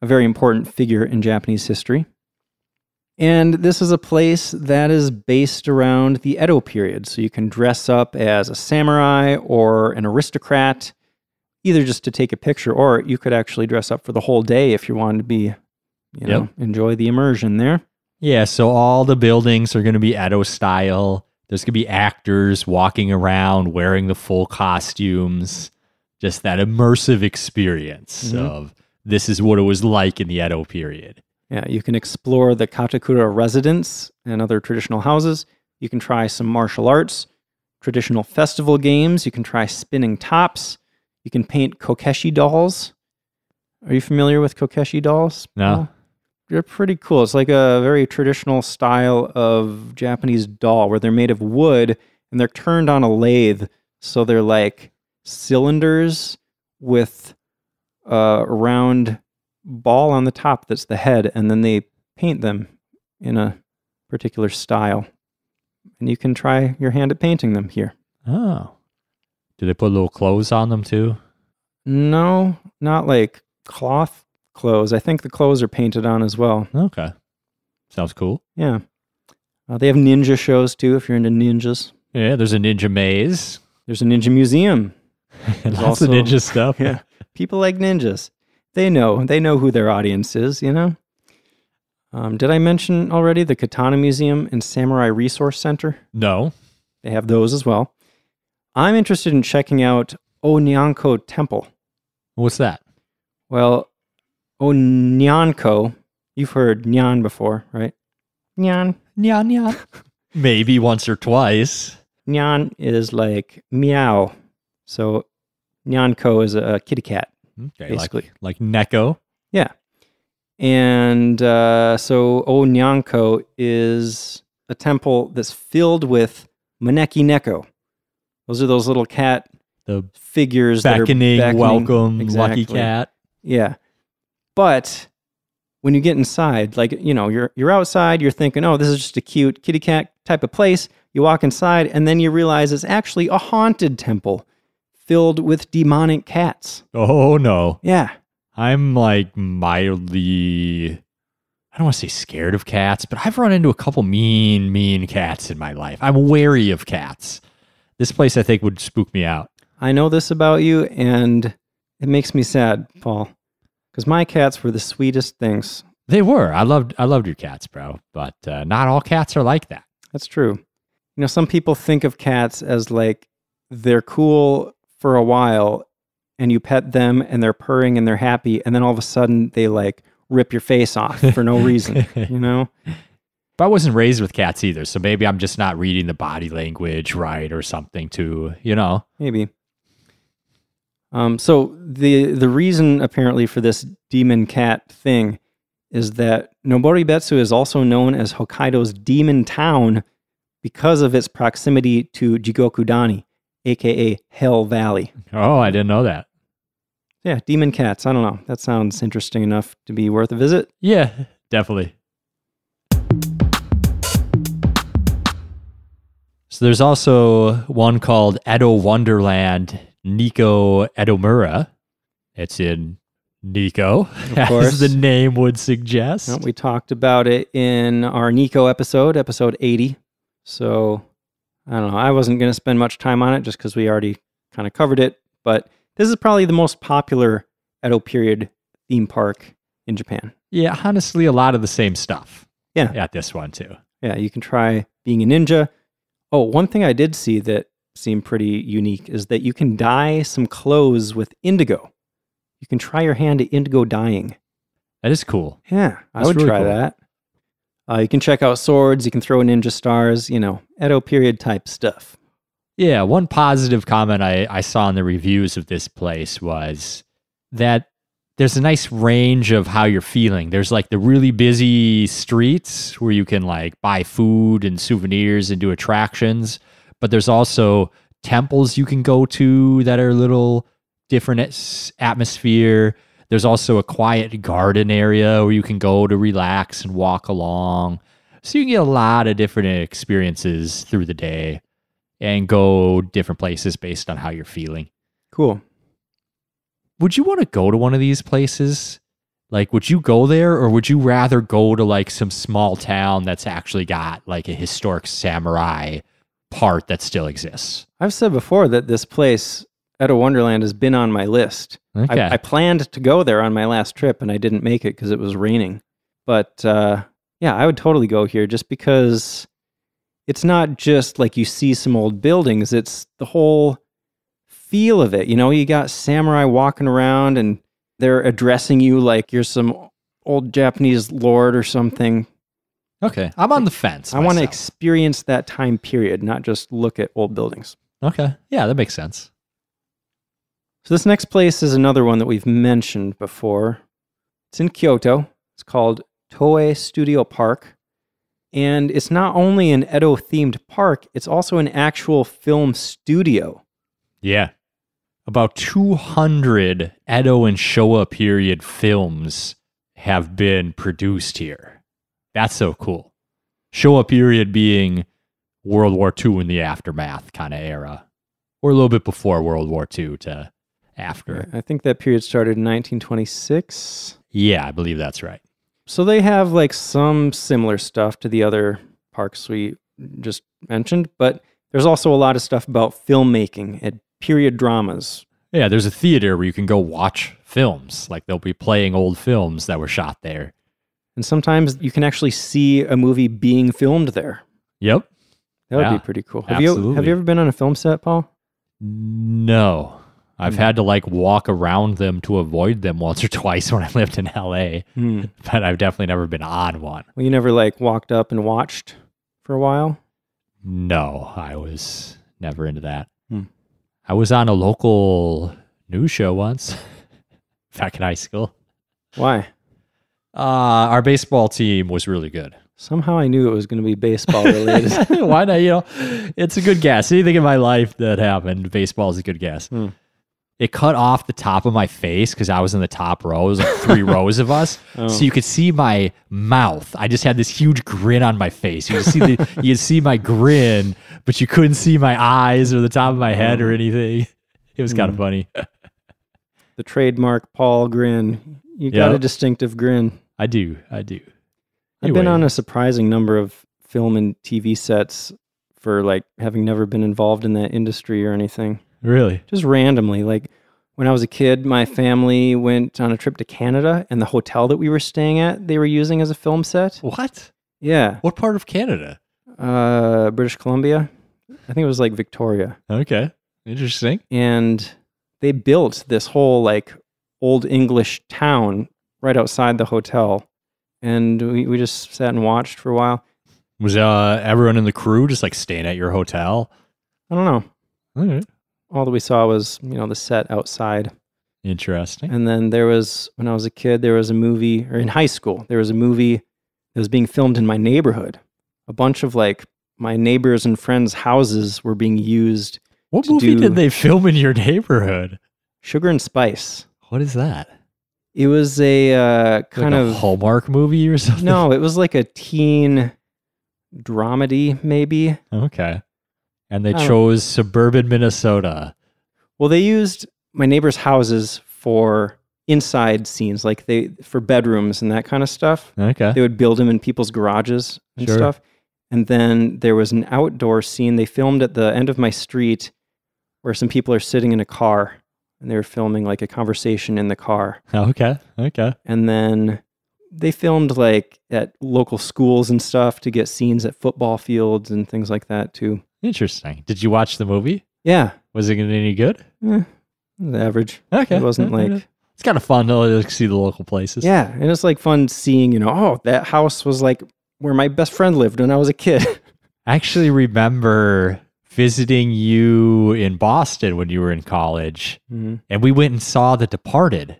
a very important figure in Japanese history. And this is a place that is based around the Edo period. So you can dress up as a samurai or an aristocrat, either just to take a picture, or you could actually dress up for the whole day if you wanted to be, enjoy the immersion there. Yeah, so all the buildings are going to be Edo style. There's going to be actors walking around wearing the full costumes. Just that immersive experience of this is what it was like in the Edo period. Yeah, you can explore the Katakura residence and other traditional houses. You can try some martial arts, traditional festival games. You can try spinning tops. You can paint kokeshi dolls. Are you familiar with kokeshi dolls? No. Paul? They're pretty cool. It's like a very traditional style of Japanese doll where they're made of wood and they're turned on a lathe. So they're like cylinders with a round ball on the top that's the head, and then they paint them in a particular style. and you can try your hand at painting them here. Oh. Do they put little clothes on them too? No, not like cloth clothes. I think the clothes are painted on as well. Okay. Sounds cool. Yeah. They have ninja shows too, if you're into ninjas. Yeah, there's a ninja maze. There's a ninja museum. Lots of ninja stuff. Yeah. People like ninjas. They know who their audience is, you know? Did I mention already the Katana Museum and Samurai Resource Center? No. They have those as well. I'm interested in checking out Onyanko Temple. What's that? Well, Onyanko, you've heard Nyan before, right? Nyan. Nyan, nyan. Maybe once or twice. Nyan is like meow. So Nyanko is a kitty cat, Okay, basically. like Neko. Yeah. And so Onyanko is a temple that's filled with Maneki Neko. Those are those little cat The figures beckoning, that are beckoning. welcome, Exactly. lucky cat. Yeah. But when you get inside, like, you know, you're outside, you're thinking, oh, this is just a cute kitty cat type of place. You walk inside, and then you realize it's actually a haunted temple filled with demonic cats. Oh, no. Yeah. I'm like mildly, I don't want to say scared of cats, but I've run into a couple mean cats in my life. I'm wary of cats. This place, I think, would spook me out. I know this about you, and it makes me sad, Paul, because my cats were the sweetest things. They were. I loved your cats, bro. But not all cats are like that. That's true. You know, some people think of cats as like they're cool for a while, and you pet them, and they're purring, and they're happy, and then all of a sudden they like rip your face off for no reason, you know? But I wasn't raised with cats either, so maybe I'm just not reading the body language right or something too, you know? Maybe. So the reason apparently for this demon cat thing is that Noboribetsu is also known as Hokkaido's demon town because of its proximity to Jigokudani, aka Hell Valley. Oh, I didn't know that. Yeah, demon cats. I don't know. That sounds interesting enough to be worth a visit. Yeah, definitely. So there's also one called Edo Wonderland, Nikko Edomura. It's in Nikko, as the name would suggest. Well, we talked about it in our Nikko episode 80. So, I don't know. I wasn't going to spend much time on it just because we already kind of covered it. But this is probably the most popular Edo period theme park in Japan. Yeah, honestly, a lot of the same stuff. Yeah. At this one, too. Yeah, you can try being a ninja. Oh, one thing I did see that seemed pretty unique is that you can dye some clothes with indigo. You can try your hand at indigo dyeing. That is cool. Yeah, I That's would really try cool. that. You can check out swords. You can throw ninja stars, you know, Edo period type stuff. Yeah, one positive comment I saw in the reviews of this place was that there's a nice range of how you're feeling. There's like the really busy streets where you can like buy food and souvenirs and do attractions, but there's also temples you can go to that are a little different atmosphere. There's also a quiet garden area where you can go to relax and walk along. So you can get a lot of different experiences through the day and go different places based on how you're feeling. Cool. Would you want to go to one of these places? Like, would you go there, or would you rather go to like some small town that's actually got like a historic samurai part that still exists? I've said before that this place, Edo Wonderland, has been on my list. Okay. I planned to go there on my last trip, and I didn't make it because it was raining. But yeah, I would totally go here just because it's not just like you see some old buildings. It's the whole feel of it. You know, you got samurai walking around and they're addressing you like you're some old Japanese lord or something. Okay. I'm on the fence. I want to myself. experience that time period, not just look at old buildings. Okay. Yeah, that makes sense. So this next place is another one that we've mentioned before. It's in Kyoto. It's called Toei Studio Park. And it's not only an Edo-themed park, it's also an actual film studio. Yeah. About 200 Edo and Showa period films have been produced here. That's so cool. Showa period being World War II and the aftermath kind of era, or a little bit before World War II to after. I think that period started in 1926. Yeah, I believe that's right. So they have like some similar stuff to the other parks we just mentioned, but there's also a lot of stuff about filmmaking and period dramas. Yeah, there's a theater where you can go watch films. Like they'll be playing old films that were shot there. And sometimes you can actually see a movie being filmed there. Yep. That would be pretty cool. Have absolutely. you ever been on a film set, Paul? No. I've had to like walk around them to avoid them once or twice when I lived in LA, but I've definitely never been on one. Well, you never like walked up and watched for a while? No, I was never into that. I was on a local news show once back in high school. Why? Our baseball team was really good. Somehow I knew it was going to be baseball related. Why not? You know, it's a good guess. Anything in my life that happened, baseball is a good guess. It cut off the top of my face because I was in the top row. It was like 3 rows of us. So you could see my mouth. I just had this huge grin on my face. You could see my grin, but you couldn't see my eyes or the top of my head or anything. It was kind of funny. The trademark Paul grin. You got a distinctive grin. I do. Anyway. I've been on a surprising number of film and TV sets for like having never been involved in that industry or anything. Really? Just randomly. Like when I was a kid, my family went on a trip to Canada and the hotel that we were staying at, they were using as a film set. What? Yeah. What part of Canada? British Columbia. I think it was like Victoria. Okay. Interesting. And they built this whole like old English town right outside the hotel. And we just sat and watched for a while. Was everyone in the crew just like staying at your hotel? I don't know. All right. All that we saw was, the set outside. Interesting. And then there was, when I was a kid, there was a movie, or in high school, there was a movie that was being filmed in my neighborhood. A bunch of like my neighbors and friends' houses were being used. What movie did they film in your neighborhood? Sugar and Spice. What is that? It was a kind like of a Hallmark movie or something? No, it was like a teen dramedy, maybe. Okay. And they chose suburban Minnesota. Well, they used my neighbors' houses for inside scenes, like for bedrooms and that kind of stuff. Okay. They would build them in people's garages and stuff. And then there was an outdoor scene they filmed at the end of my street where some people are sitting in a car and they were filming like a conversation in the car. Okay. And then they filmed like at local schools and stuff to get scenes at football fields and things like that too. Interesting. Did you watch the movie? Yeah. Was it any good? It was average. Okay. It wasn't like... It's kind of fun to see the local places. Yeah. And it's like fun seeing, that house was like where my best friend lived when I was a kid. I actually remember visiting you in Boston when you were in college. And we went and saw The Departed.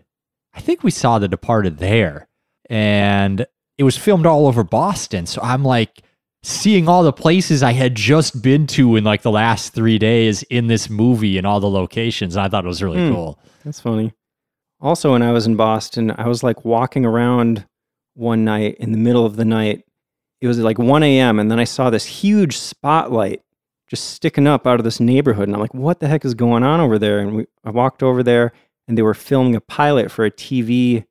I think we saw The Departed there. And it was filmed all over Boston. So I'm like seeing all the places I had just been to in like the last 3 days in this movie and all the locations. And I thought it was really cool. That's funny. Also, when I was in Boston, I was like walking around one night in the middle of the night. It was like 1 a.m. and then I saw this huge spotlight just sticking up out of this neighborhood. And I'm like, what the heck is going on over there? And I walked over there and they were filming a pilot for a TV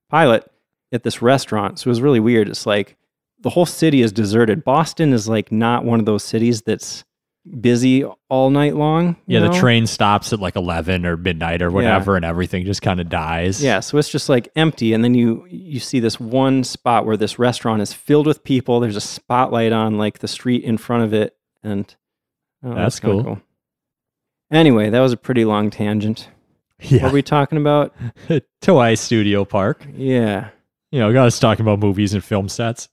pilot at this restaurant. So it was really weird. It's like the whole city is deserted. Boston is like not one of those cities that's busy all night long. Yeah, the train stops at like 11 or midnight or whatever, and everything just kind of dies. Yeah, so it's just like empty. And then you see this one spot where this restaurant is filled with people. There's a spotlight on like the street in front of it. And that's cool. Anyway, that was a pretty long tangent. Yeah. What are we talking about? Toei Studio Park. Yeah. Got us talking about movies and film sets.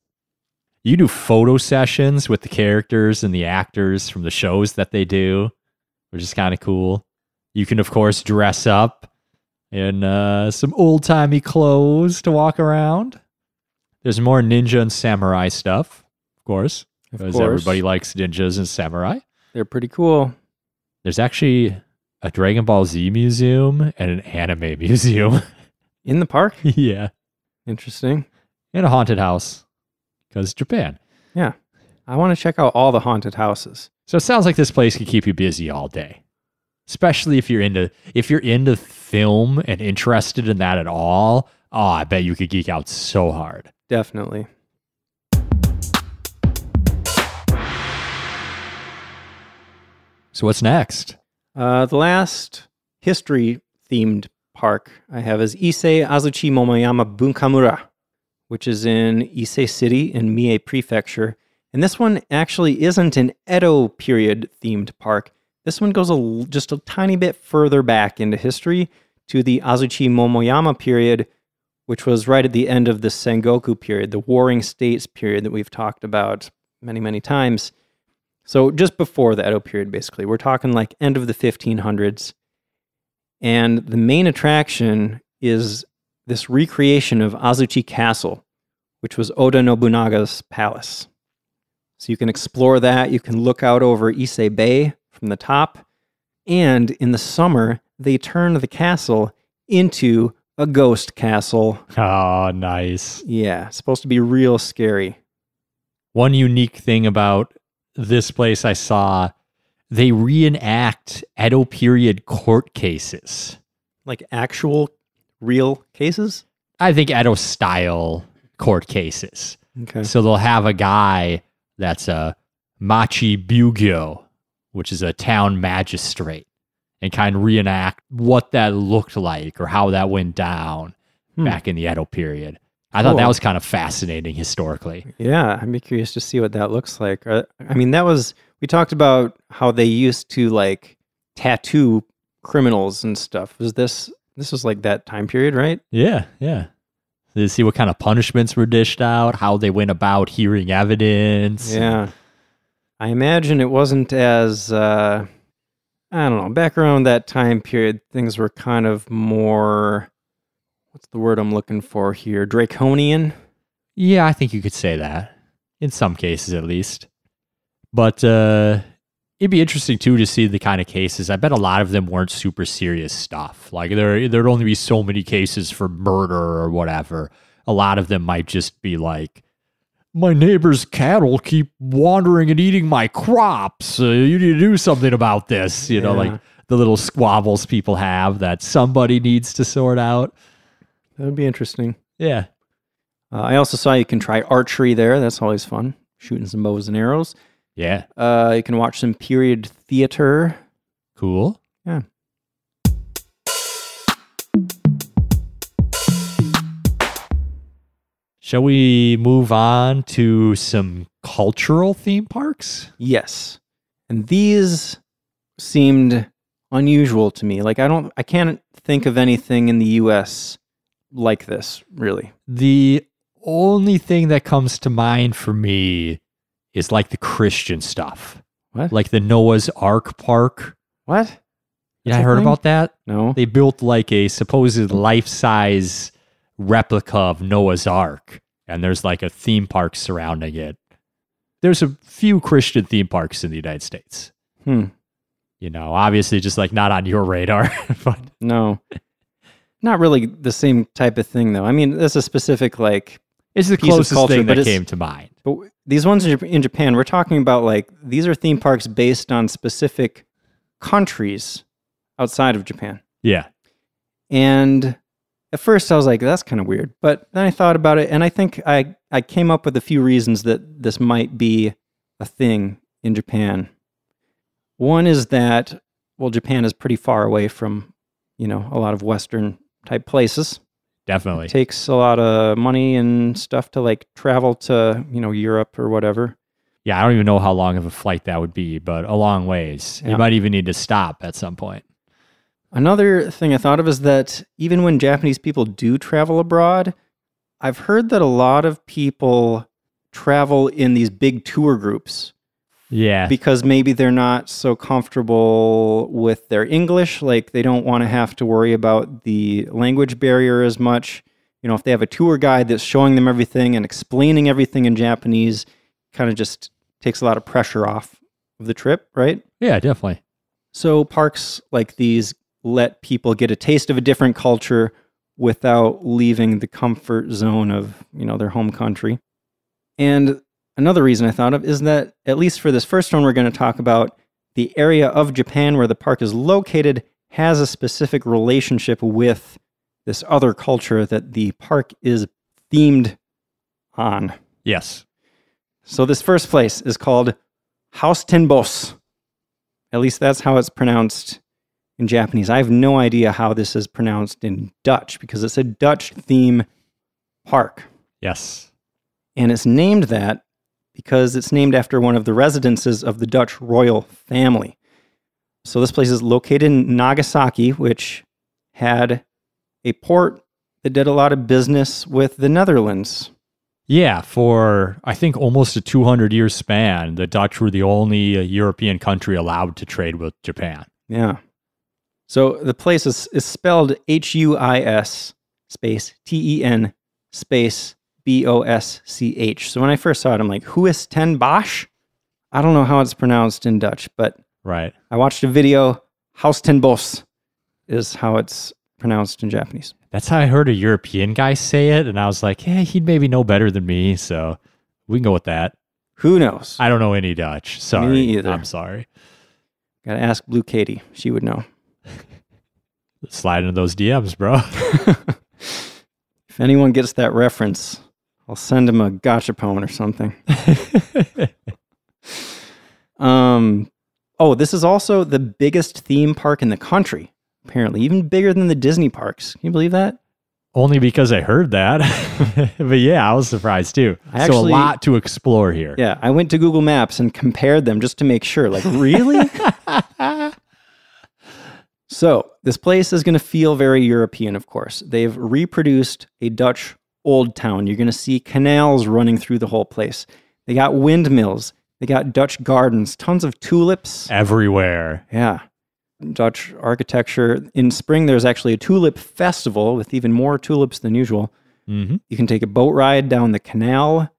You do photo sessions with the characters and the actors from the shows that they do, which is kind of cool. You can, of course, dress up in some old-timey clothes to walk around. There's more ninja and samurai stuff, of course, because everybody likes ninjas and samurai. They're pretty cool. There's actually a Dragon Ball Z museum and an anime museum. In the park? Yeah. Interesting. And a haunted house. Because Japan. Yeah. I want to check out all the haunted houses. So it sounds like this place could keep you busy all day. Especially if you're into film and interested in that at all. Oh, I bet you could geek out so hard. Definitely. So what's next? The last history-themed park I have is Ise Azuchi Momoyama Bunkamura, which is in Ise City in Mie Prefecture. And this one actually isn't an Edo period-themed park. This one goes just a tiny bit further back into history to the Azuchi Momoyama period, which was right at the end of the Sengoku period, the Warring States period that we've talked about many, many times. So just before the Edo period, basically. We're talking like end of the 1500s. And the main attraction is this recreation of Azuchi Castle, which was Oda Nobunaga's palace. So you can explore that. You can look out over Ise Bay from the top. And in the summer, they turn the castle into a ghost castle. Oh, nice. Yeah, it's supposed to be real scary. One unique thing about this place I saw, they reenact Edo period court cases. Like actual real cases? I think Edo style court cases. Okay. So they'll have a guy that's a Machi Bugyo, which is a town magistrate, and kind of reenact what that looked like or how that went down back in the Edo period. I thought that was kind of fascinating historically. Yeah, I'd be curious to see what that looks like. I mean, we talked about how they used to like tattoo criminals and stuff. This was like that time period, right? Yeah. To see what kind of punishments were dished out, how they went about hearing evidence. Yeah. I imagine it wasn't as, I don't know, back around that time period, things were kind of more, what's the word I'm looking for here? Draconian? Yeah, I think you could say that. In some cases, at least. But it'd be interesting, too, to see the kind of cases. I bet a lot of them weren't super serious stuff. Like, there'd only be so many cases for murder or whatever. A lot of them might just be like, my neighbor's cattle keep wandering and eating my crops. You need to do something about this. You know, like the little squabbles people have that somebody needs to sort out. That would be interesting. Yeah. I also saw you can try archery there. That's always fun. Shooting some bows and arrows. Yeah. You can watch some period theater. Cool. Yeah. Shall we move on to some cultural theme parks? Yes. And these seemed unusual to me. Like I can't think of anything in the US like this, really. The only thing that comes to mind for me is like the Christian stuff. What? Like the Noah's Ark Park. What? Yeah, I heard about that. No. They built like a supposed life-size replica of Noah's Ark, and there's like a theme park surrounding it. There's a few Christian theme parks in the United States. You know, obviously just like not on your radar. But no. Not really the same type of thing, though. I mean, that's a specific, like, it's the piece of closest culture, thing but that it's- came to mind. But these ones in Japan, we're talking about, like, these are theme parks based on specific countries outside of Japan. Yeah. And at first I was like, that's kind of weird. But then I thought about it, and I think I came up with a few reasons that this might be a thing in Japan. One is that, well, Japan is pretty far away from, you know, a lot of Western type places. Definitely. It takes a lot of money and stuff to like travel to, you know, Europe or whatever. Yeah, I don't even know how long of a flight that would be, but a long ways. Yeah. You might even need to stop at some point. Another thing I thought of is that even when Japanese people do travel abroad, I've heard that a lot of people travel in these big tour groups. Yeah. Because maybe they're not so comfortable with their English, like they don't want to have to worry about the language barrier as much. You know, if they have a tour guide that's showing them everything and explaining everything in Japanese, kind of just takes a lot of pressure off of the trip, right? Yeah, definitely. So parks like these let people get a taste of a different culture without leaving the comfort zone of, you know, their home country. And another reason I thought of is that, at least for this first one we're going to talk about, the area of Japan where the park is located has a specific relationship with this other culture that the park is themed on. Yes. So this first place is called Haustenbos. At least that's how it's pronounced in Japanese. I have no idea how this is pronounced in Dutch because it's a Dutch theme park. Yes. And it's named that because it's named after one of the residences of the Dutch royal family. So this place is located in Nagasaki, which had a port that did a lot of business with the Netherlands. Yeah, for I think almost a 200-year span, the Dutch were the only European country allowed to trade with Japan. Yeah. So the place is spelled Huis space Ten space Bosch. So when I first saw it, I'm like, Huis ten Bosch? I don't know how it's pronounced in Dutch, but right. I watched a video. Haus ten Bos is how it's pronounced in Japanese. That's how I heard a European guy say it, and I was like, yeah, he'd maybe know better than me, so we can go with that. Who knows? I don't know any Dutch. Sorry. Me either. I'm sorry. Gotta ask Blue Katie. She would know. Slide into those DMs, bro. If anyone gets that reference, I'll send him a gachapon or something. Oh, this is also the biggest theme park in the country, apparently. Even bigger than the Disney parks. Can you believe that? Only because I heard that. But yeah, I was surprised too. So a lot to explore here. Yeah, I went to Google Maps and compared them just to make sure. Like, really? So this place is going to feel very European, of course. They've reproduced a Dutch old town. You're going to see canals running through the whole place. They got windmills. They got Dutch gardens, tons of tulips. Everywhere. Yeah. Dutch architecture. In spring, there's actually a tulip festival with even more tulips than usual. Mm-hmm. You can take a boat ride down the canal.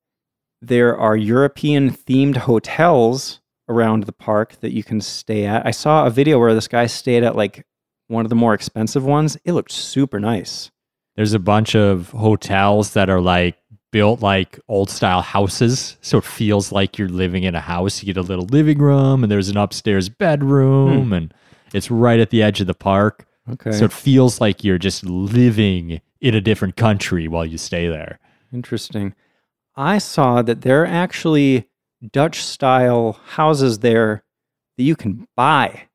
There are European-themed hotels around the park that you can stay at. I saw a video where this guy stayed at like one of the more expensive ones. It looked super nice. There's a bunch of hotels that are like built like old style houses. So it feels like you're living in a house. You get a little living room and there's an upstairs bedroom and it's right at the edge of the park. Okay. So it feels like you're just living in a different country while you stay there. Interesting. I saw that there are actually Dutch style houses there that you can buy.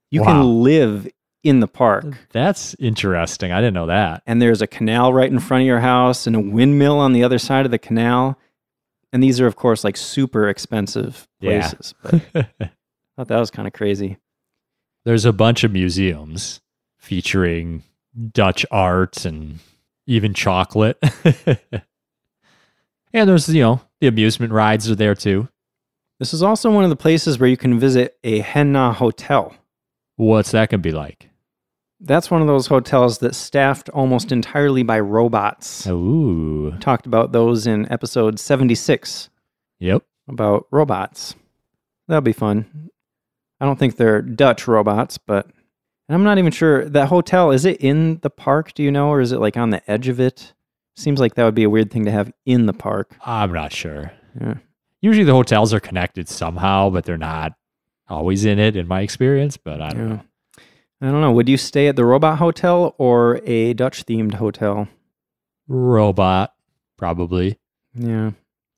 You can live in the park. That's interesting. I didn't know that. And there's a canal right in front of your house and a windmill on the other side of the canal. And these are, of course, like super expensive places. Yeah. But I thought that was kind of crazy. There's a bunch of museums featuring Dutch art and even chocolate. And there's, the amusement rides are there too. This is also one of the places where you can visit a henna hotel. What's that going to be like? That's one of those hotels that's staffed almost entirely by robots. Ooh. Talked about those in episode 76. Yep. About robots. That'll be fun. I don't think they're Dutch robots, but I'm not even sure. That hotel, is it in the park, do you know, or is it like on the edge of it? Seems like that would be a weird thing to have in the park. I'm not sure. Yeah. Usually the hotels are connected somehow, but they're not always in it in my experience, but I don't know. I don't know. Would you stay at the robot hotel or a Dutch-themed hotel? Robot, probably. Yeah.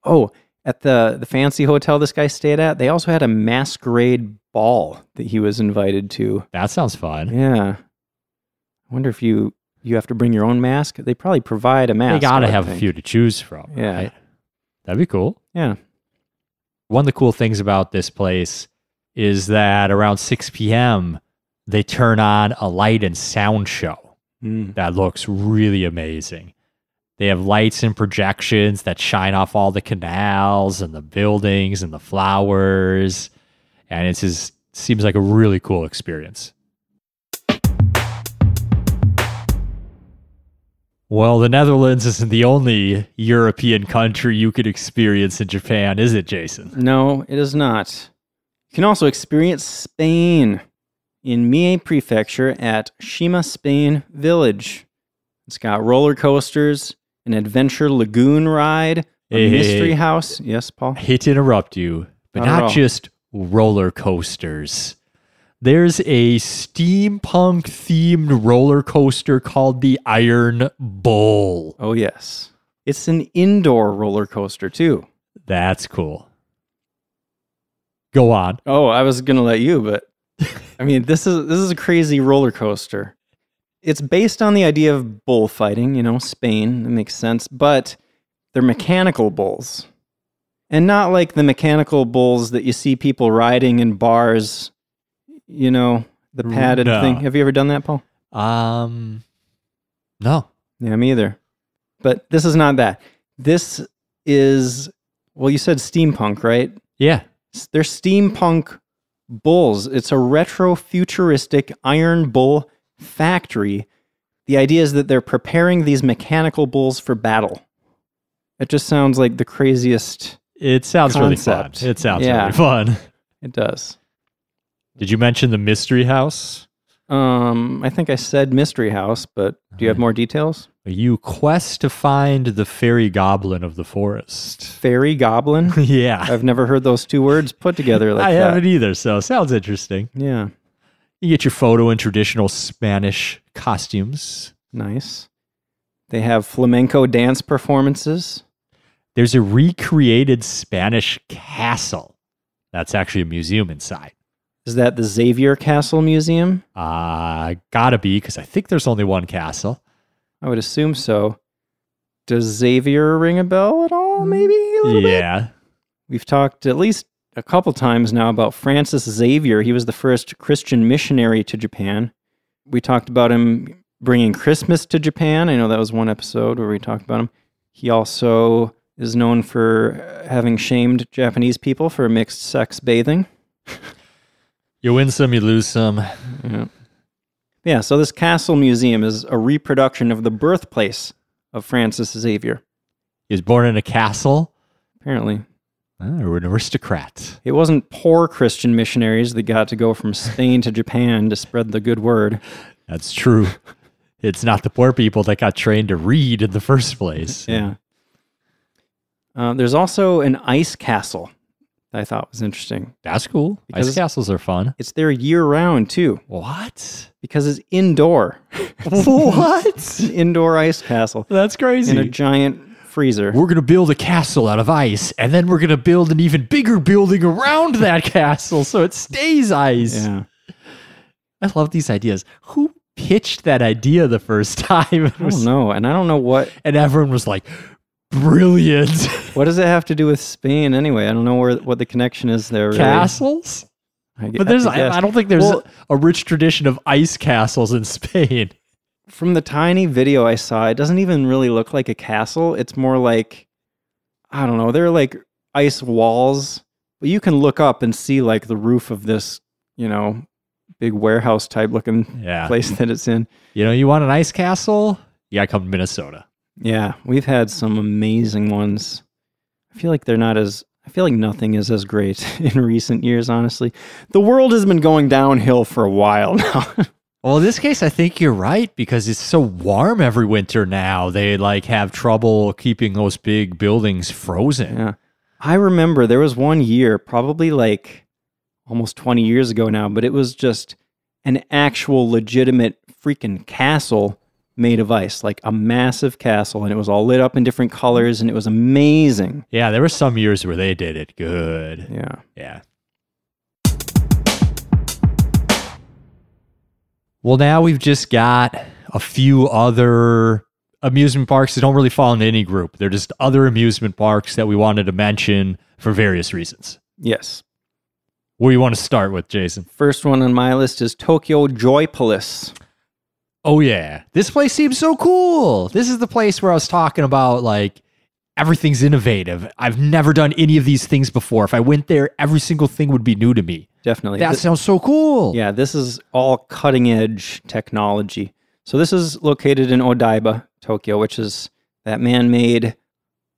Oh, at the fancy hotel this guy stayed at, they also had a masquerade ball that he was invited to. That sounds fun. Yeah. I wonder if you have to bring your own mask. They probably provide a mask. They got to have a few to choose from. Yeah. Right? That'd be cool. Yeah. One of the cool things about this place is that around 6 p.m., they turn on a light and sound show that looks really amazing. They have lights and projections that shine off all the canals and the buildings and the flowers. And it seems like a really cool experience. Well, the Netherlands isn't the only European country you could experience in Japan, is it, Jason? No, it is not. You can also experience Spain in Mie Prefecture at Shima Spain Village. It's got roller coasters, an adventure lagoon ride, A mystery house. Yes, Paul? I hate to interrupt you, but Not at all. not just roller coasters. There's a steampunk themed roller coaster called the Iron Bull. Oh, yes. It's an indoor roller coaster, too. That's cool. Go on. Oh, I was going to let you, but I mean, this is a crazy roller coaster. It's based on the idea of bullfighting, Spain. That makes sense. But they're mechanical bulls. And not like the mechanical bulls that you see people riding in bars, the padded thing. Have you ever done that, Paul? No. Yeah, me either. But this is not that. This is, well, you said steampunk, right? Yeah. They're steampunk bulls. It's a retro-futuristic iron bull factory. The idea is that they're preparing these mechanical bulls for battle. It just sounds like the craziest It sounds concept. really fun. It sounds Yeah. really fun. It does. Did you mention the mystery house? I think I said mystery house, but do you have more details? You quest to find the fairy goblin of the forest. Fairy goblin? Yeah. I've never heard those two words put together like I that. haven't either, so sounds interesting. Yeah, You get your photo in traditional Spanish costumes. nice. They have flamenco dance performances. There's a recreated Spanish castle. That's actually a museum inside. Is that the Xavier Castle Museum? Gotta be, because I think there's only one castle. I would assume so. Does Xavier ring a bell at all? Maybe a little bit? Yeah. We've talked at least a couple times now about Francis Xavier. He was the first Christian missionary to Japan. We talked about him bringing Christmas to Japan. I know that was one episode where we talked about him. He also is known for having shamed Japanese people for mixed-sex bathing. You win some, you lose some. Yeah, so this castle museum is a reproduction of the birthplace of Francis Xavier, He was born in a castle. apparently. Or an aristocrat. It wasn't poor Christian missionaries that got to go from Spain to Japan to spread the good word. That's true. It's not the poor people that got trained to read in the first place. Yeah. There's also an ice castle that I thought was interesting. That's cool. Because Ice castles are fun. It's there year-round, too, What? because it's indoor. What? It's an indoor ice castle That's crazy. in a giant freezer. We're going to build a castle out of ice, and then we're going to build an even bigger building around that castle so it stays ice. Yeah. I love these ideas. Who pitched that idea the first time? I don't know, and I don't know what And everyone was like, brilliant. what does it have to do with Spain anyway. I don't know what the connection is there. Really. Castles? But I don't think there's a rich tradition of ice castles in Spain. From the tiny video I saw, it doesn't even really look like a castle. It's more like, I don't know, they're like ice walls. But you can look up and see like the roof of this, big warehouse type looking place that it's in. You want an ice castle? You gotta come to Minnesota. Yeah, we've had some amazing ones. I feel like nothing is as great in recent years, honestly. The world has been going downhill for a while now. Well, in this case, I think you're right because it's so warm every winter now. They have trouble keeping those big buildings frozen. Yeah. I remember there was one year, probably like almost 20 years ago now, but it was just an actual legitimate freaking castle made of ice, like a massive castle, and it was all lit up in different colors, and it was amazing. Yeah, there were some years where they did it good. Yeah. Yeah. Well, now we've just got a few other amusement parks that don't really fall into any group. They're just other amusement parks that we wanted to mention for various reasons. Yes. Where do you want to start with, Jason? First one on my list is Tokyo Joypolis. Oh, yeah. This place seems so cool. This is the place where I was talking about, everything's innovative. I've never done any of these things before. If I went there, every single thing would be new to me. Definitely. That sounds so cool. Yeah, this is all cutting edge technology. So this is located in Odaiba, Tokyo, which is that man-made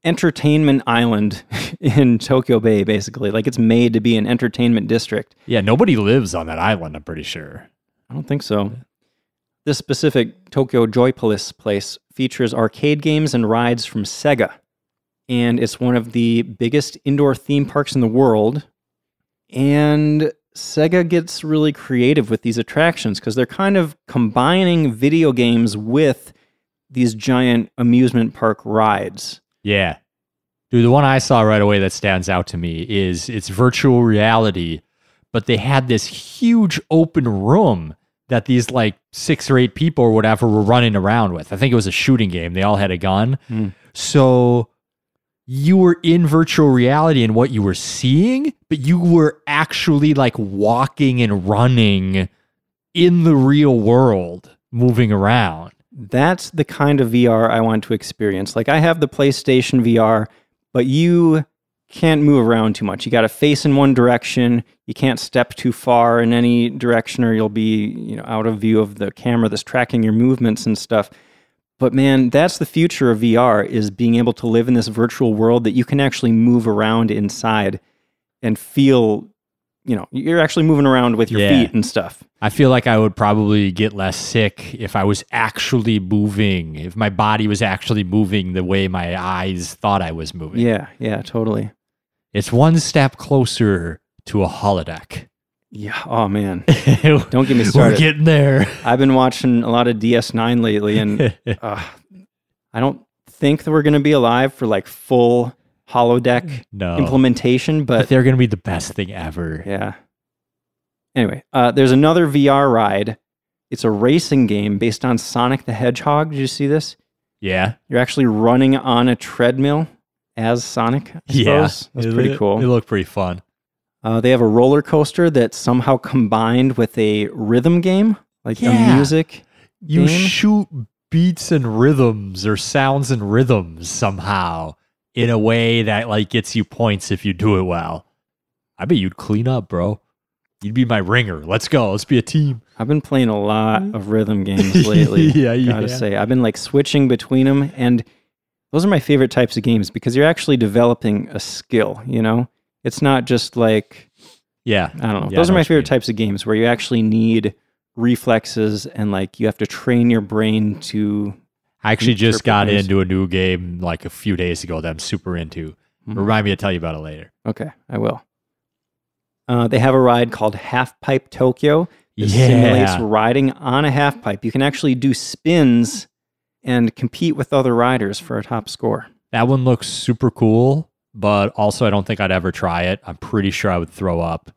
entertainment island in Tokyo Bay, basically. Like it's made to be an entertainment district. Yeah, nobody lives on that island, I'm pretty sure. I don't think so. This specific Tokyo Joypolis place features arcade games and rides from Sega. and it's one of the biggest indoor theme parks in the world. And Sega gets really creative with these attractions because they're kind of combining video games with these giant amusement park rides. Yeah. Dude, the one I saw right away that stands out to me is it's virtual reality, but they had this huge open room that these like 6 or 8 people or whatever were running around with. I think it was a shooting game. They all had a gun. So you were in virtual reality and what you were seeing, but you were actually like walking and running in the real world, moving around. That's the kind of VR I want to experience. Like I have the PlayStation VR, but you can't move around too much. You got to face in one direction. You can't step too far in any direction or you'll be, out of view of the camera that's tracking your movements and stuff. But man, that's the future of VR, is being able to live in this virtual world that you can actually move around inside and feel, you're actually moving around with your feet and stuff. I feel like I would probably get less sick if I was actually moving, if my body was actually moving the way my eyes thought I was moving. Yeah, totally. It's one step closer to a holodeck. Yeah. Oh, man. Don't get me started. We're getting there. I've been watching a lot of DS9 lately, and I don't think that we're going to be alive for like full holodeck implementation, but they're going to be the best thing ever. Yeah. Anyway, there's another VR ride. It's a racing game based on Sonic the Hedgehog. Did you see this? Yeah. You're actually running on a treadmill as Sonic, I suppose. That's pretty cool. It looked pretty fun. They have a roller coaster that's somehow combined with a rhythm game, like a music You game. shoot beats and rhythms or sounds and rhythms somehow in a way that like gets you points if you do it well. I bet you'd clean up, bro. You'd be my ringer. Let's go. Let's be a team. I've been playing a lot of rhythm games lately. Gotta say, I've been like switching between them, and those are my favorite types of games because you're actually developing a skill, It's not just like, I don't know. Those are my favorite types of games where you actually need reflexes and like you have to train your brain to. I actually just got into a new game like a few days ago that I'm super into. Remind me to tell you about it later. Okay, I will. They have a ride called Half Pipe Tokyo. It simulates riding on a half pipe. You can actually do spins and compete with other riders for a top score. That one looks super cool. But also, I don't think I'd ever try it. I'm pretty sure I would throw up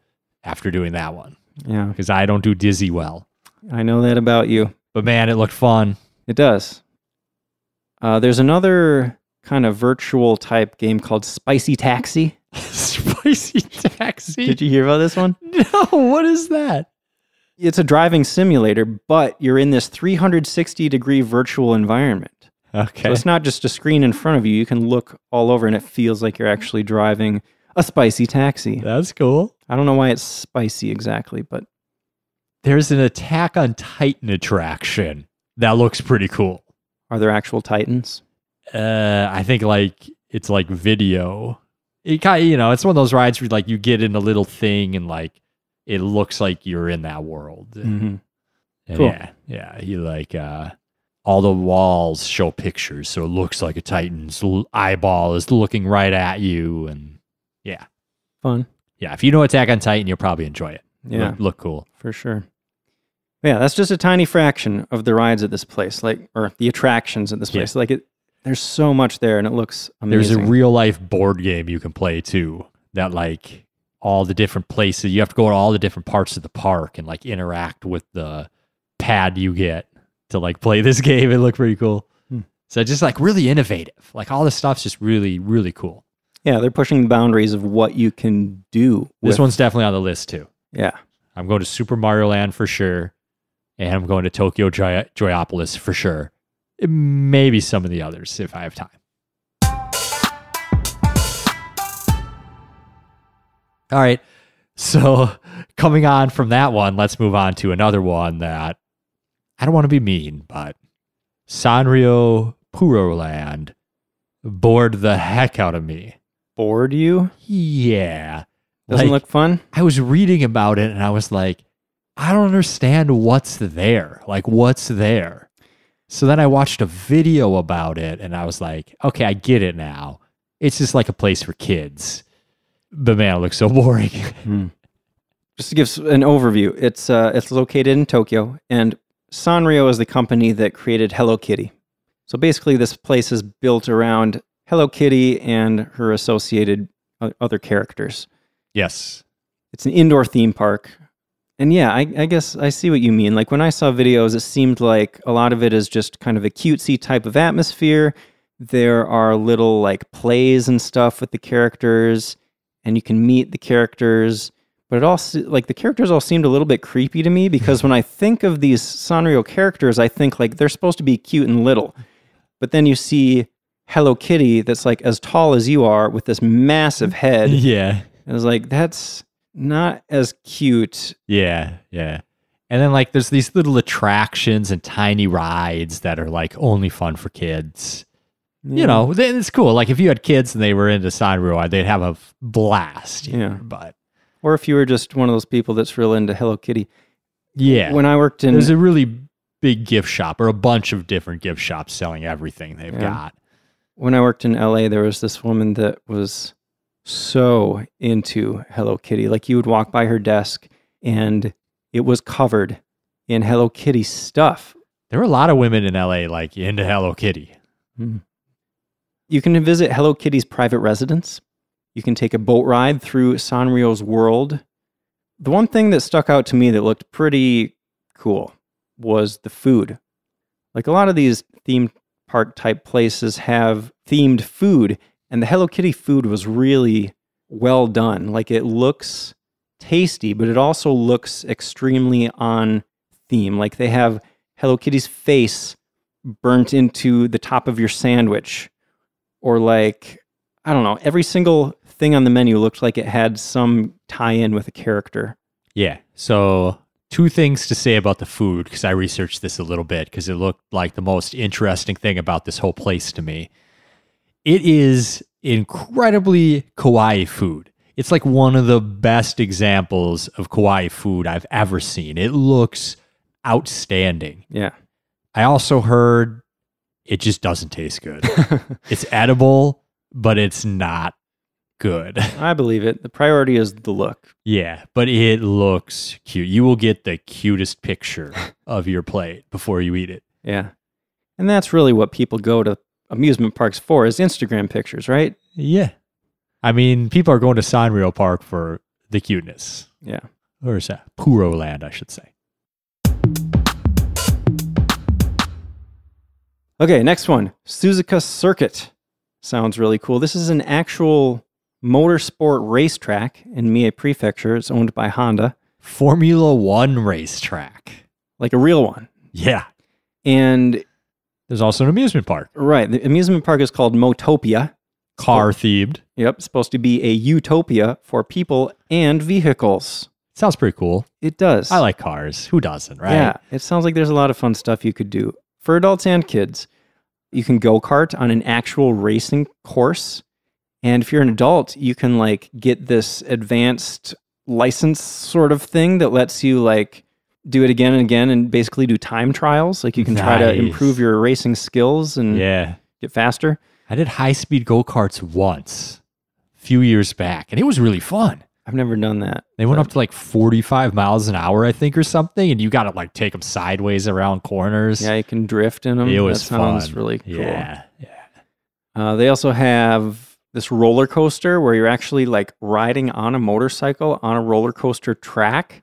after doing that one. Yeah. Because I don't do dizzy well. I know that about you. But man, it looked fun. It does. There's another kind of virtual type game called Spicy Taxi. Spicy Taxi? Did you hear about this one? No, what is that? It's a driving simulator, but you're in this 360-degree virtual environment. Okay. So it's not just a screen in front of you. You can look all over and it feels like you're actually driving a spicy taxi. That's cool. I don't know why it's spicy exactly, but there's an Attack on Titan attraction that looks pretty cool. Are there actual Titans? I think like it's like video. It kind of, it's one of those rides where like you get in a little thing and like it looks like you're in that world. Mm-hmm. Cool. Yeah. You like all the walls show pictures, so it looks like a Titan's eyeball is looking right at you, and yeah, fun. Yeah, if you know Attack on Titan, you'll probably enjoy it. Yeah, look cool for sure. Yeah, that's just a tiny fraction of the rides at this place, or the attractions at this place. There's so much there, and it looks amazing. There's a real life board game you can play too. That like all the different places you have to go to all the different parts of the park and like interact with the pad you get to like play this game. It looked pretty cool. So just like really innovative. Like all this stuff's just really, really cool. Yeah, they're pushing the boundaries of what you can do. This one's definitely on the list too. Yeah. I'm going to Super Mario Land for sure. And I'm going to Tokyo Joyopolis for sure. Maybe some of the others if I have time. All right. So coming on from that one, let's move on to another one that I don't want to be mean, but Sanrio Puro Land bored the heck out of me. Bored you? Yeah. Doesn't look fun? I was reading about it and I was like, I don't understand what's there. Like, what's there? So then I watched a video about it and I was like, okay, I get it now. It's just like a place for kids. But man, it looks so boring. Just to give an overview, it's located in Tokyo, and Sanrio is the company that created Hello Kitty. So basically, this place is built around Hello Kitty and her associated other characters. Yes. It's an indoor theme park. And yeah, I guess I see what you mean. Like when I saw videos, it seemed like a lot of it is just kind of a cutesy type of atmosphere. There are little like plays and stuff with the characters, and you can meet the characters. But it also, like, the characters all seemed a little bit creepy to me, because when I think of these Sanrio characters, I think like they're supposed to be cute and little. But then you see Hello Kitty that's like as tall as you are with this massive head. Yeah. And I was like, that's not as cute. Yeah. And then like there's these little attractions and tiny rides that are like only fun for kids. You know, it's cool. Like if you had kids and they were into Sanrio, they'd have a blast. But or if you were just one of those people that's real into Hello Kitty. Yeah. When I worked in... There's a really big gift shop, or a bunch of different gift shops selling everything they've got. When I worked in LA, there was this woman that was so into Hello Kitty. Like you would walk by her desk and it was covered in Hello Kitty stuff. There were a lot of women in LA like into Hello Kitty. You can visit Hello Kitty's private residence. You can take a boat ride through Sanrio's world. The one thing that stuck out to me that looked pretty cool was the food. Like a lot of these theme park type places have themed food, and the Hello Kitty food was really well done. Like it looks tasty, but it also looks extremely on theme. Like they have Hello Kitty's face burnt into the top of your sandwich, or like, I don't know, every single thing on the menu looked like it had some tie-in with a character. Yeah. So 2 things to say about the food, because I researched this a little bit, because it looked like the most interesting thing about this whole place to me. It is incredibly kawaii food. It's like one of the best examples of kawaii food I've ever seen. It looks outstanding. Yeah. I also heard it just doesn't taste good. It's edible, but it's not good. I believe it. The priority is the look. Yeah, but it looks cute. You will get the cutest picture of your plate before you eat it. Yeah. And that's really what people go to amusement parks for, is Instagram pictures, right? Yeah. I mean, people are going to Sanrio Park for the cuteness. Yeah. Or is that Puro Land, I should say. Okay, next one. Suzuka Circuit. Sounds really cool. This is an actual motorsport racetrack in Mie Prefecture. It's owned by Honda. Formula One racetrack. Like a real one. Yeah. And there's also an amusement park. Right. The amusement park is called Motopia. Car themed. Yep. Supposed to be a utopia for people and vehicles. Sounds pretty cool. It does. I like cars. Who doesn't, right? Yeah. It sounds like there's a lot of fun stuff you could do. For adults and kids, you can go-kart on an actual racing course. And if you're an adult, you can like get this advanced license sort of thing that lets you like do it again and again and basically do time trials. Like you can try to improve your racing skills and get faster. I did high-speed go-karts once a few years back, and it was really fun. I've never done that. They went up to like 45 miles an hour, I think, or something, and you got to like take them sideways around corners. Yeah, you can drift in them. It was fun. That sounds really cool. Yeah. They also have this roller coaster where you're actually like riding on a motorcycle on a roller coaster track,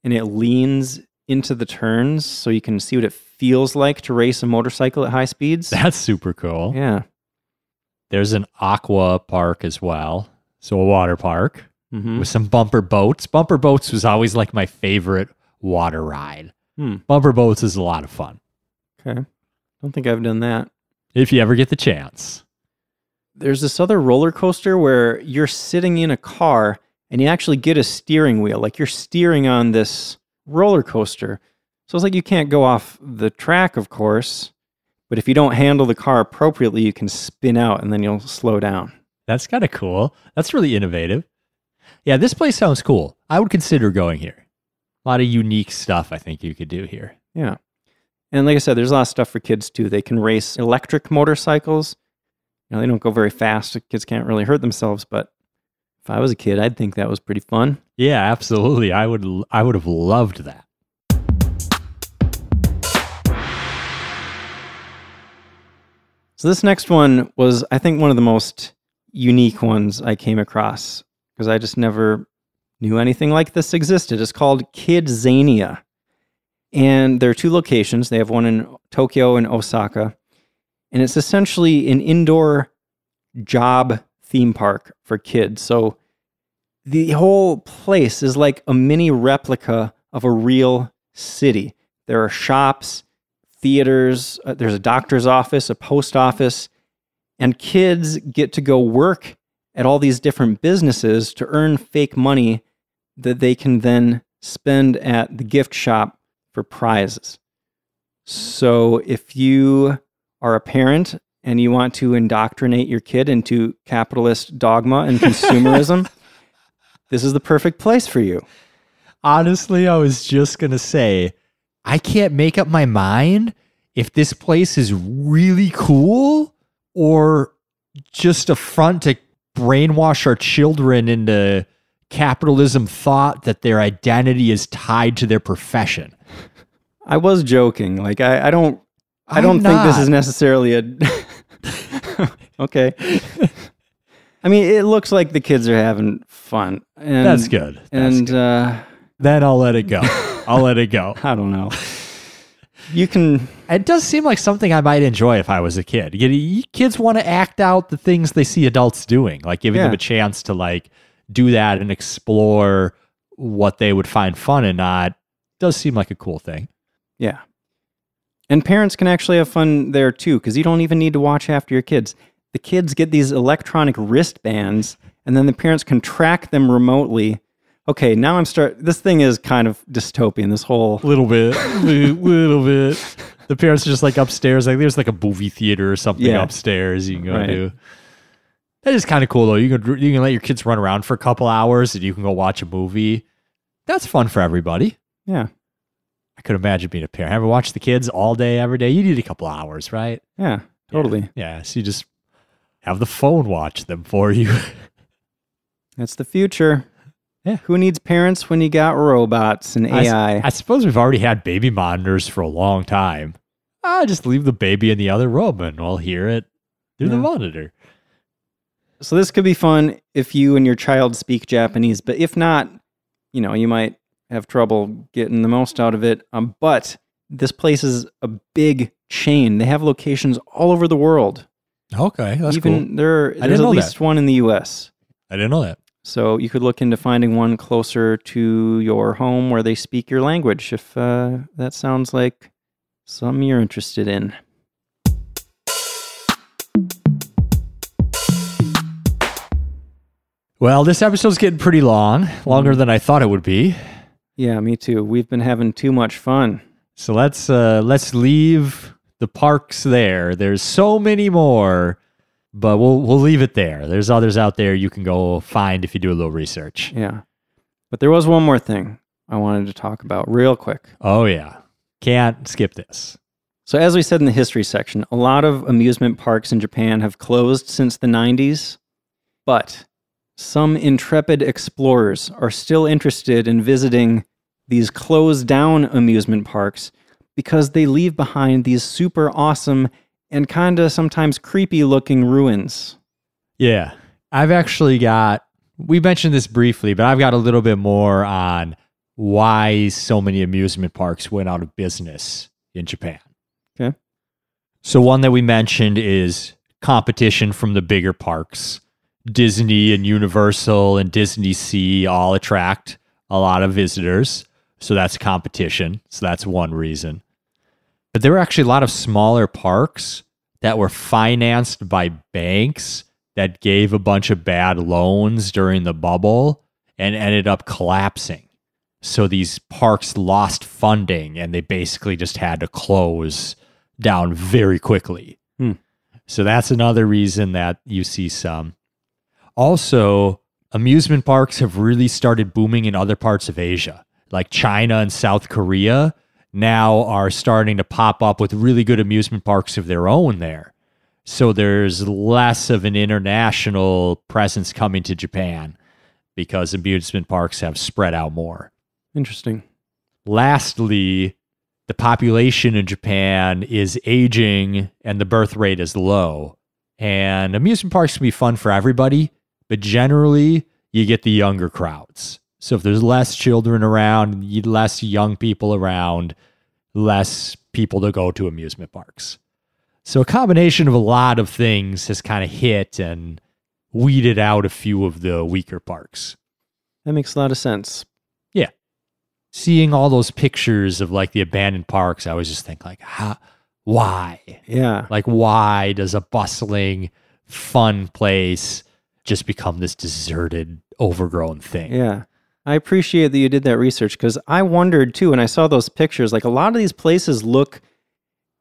and it leans into the turns so you can see what it feels like to race a motorcycle at high speeds. That's super cool. Yeah. There's an aqua park as well. So a water park with some bumper boats. Bumper boats was always like my favorite water ride. Bumper boats is a lot of fun. Okay. Don't think I've done that. If you ever get the chance. There's this other roller coaster where you're sitting in a car and you actually get a steering wheel. Like you're steering on this roller coaster. So it's like you can't go off the track, of course. But if you don't handle the car appropriately, you can spin out and then you'll slow down. That's kind of cool. That's really innovative. Yeah, this place sounds cool. I would consider going here. A lot of unique stuff I think you could do here. Yeah. And like I said, there's a lot of stuff for kids too. They can race electric motorcycles. They don't go very fast. Kids can't really hurt themselves, but if I was a kid, I'd think that was pretty fun. Yeah, absolutely. I would have loved that. So this next one was, I think, one of the most unique ones I came across because I just never knew anything like this existed. It's called Kidzania. And there are 2 locations. They have one in Tokyo and Osaka. And it's essentially an indoor job theme park for kids. So the whole place is like a mini replica of a real city. There are shops, theaters, there's a doctor's office, a post office, and kids get to go work at all these different businesses to earn fake money that they can then spend at the gift shop for prizes. So if you are a parent and you want to indoctrinate your kid into capitalist dogma and consumerism, this is the perfect place for you. Honestly, I was just going to say, I can't make up my mind if this place is really cool or just a front to brainwash our children into capitalism thought that their identity is tied to their profession. I was joking. Like, I don't think this is necessarily a... Okay. I mean, it looks like the kids are having fun. And, That's good. Then I'll let it go. I'll let it go. I don't know. You can... It does seem like something I might enjoy if I was a kid. Kids want to act out the things they see adults doing, like giving them a chance to like do that and explore what they would find fun and not. Does seem like a cool thing. Yeah. And parents can actually have fun there too, because you don't even need to watch after your kids. The kids get these electronic wristbands, and then the parents can track them remotely. Okay, now this thing is kind of dystopian, this whole... Little bit. The parents are just like upstairs, like there's like a movie theater or something upstairs you can go to. That is kind of cool though. You can let your kids run around for a couple hours and you can go watch a movie. That's fun for everybody. Yeah. I could imagine being a parent. Ever watch the kids all day, every day? You need a couple hours, right? Yeah, totally. Yeah, so you just have the phone watch them for you. That's the future. Yeah. Who needs parents when you got robots and AI? I suppose we've already had baby monitors for a long time. Just leave the baby in the other room and we'll hear it through the monitor. So this could be fun if you and your child speak Japanese, but if not, you might have trouble getting the most out of it. But this place is a big chain. They have locations all over the world. Okay, that's cool. There's at least one in the U.S. I didn't know that. So you could look into finding one closer to your home where they speak your language if that sounds like something you're interested in. Well, this episode's getting pretty long, longer than I thought it would be. Yeah, me too. We've been having too much fun. So let's leave the parks there. There's so many more, but we'll leave it there. There's others out there you can go find if you do a little research. Yeah. But there was one more thing I wanted to talk about real quick. Oh, yeah. Can't skip this. So as we said in the history section, a lot of amusement parks in Japan have closed since the 90s, but some intrepid explorers are still interested in visiting these closed down amusement parks because they leave behind these super awesome and kind of sometimes creepy looking ruins. Yeah. We mentioned this briefly, but I've got a little bit more on why so many amusement parks went out of business in Japan. Okay. So one that we mentioned is competition from the bigger parks. Disney and Universal and Disney Sea all attract a lot of visitors. So that's competition. So that's one reason. But there were actually a lot of smaller parks that were financed by banks that gave a bunch of bad loans during the bubble and ended up collapsing. So these parks lost funding and they basically just had to close down very quickly. So that's another reason that you see some. Also, amusement parks have really started booming in other parts of Asia. Like China and South Korea now are starting to pop up with really good amusement parks of their own there. So there's less of an international presence coming to Japan because amusement parks have spread out more. Interesting. Lastly, the population in Japan is aging and the birth rate is low. And amusement parks can be fun for everybody, but generally you get the younger crowds. So if there's less children around, less young people around, less people to go to amusement parks. So a combination of a lot of things has kind of hit and weeded out a few of the weaker parks. That makes a lot of sense. Yeah. Seeing all those pictures of like the abandoned parks, I always just think like, why? Yeah. Like, why does a bustling, fun place just become this deserted, overgrown thing? Yeah. I appreciate that you did that research because I wondered too, and I saw those pictures, like a lot of these places look,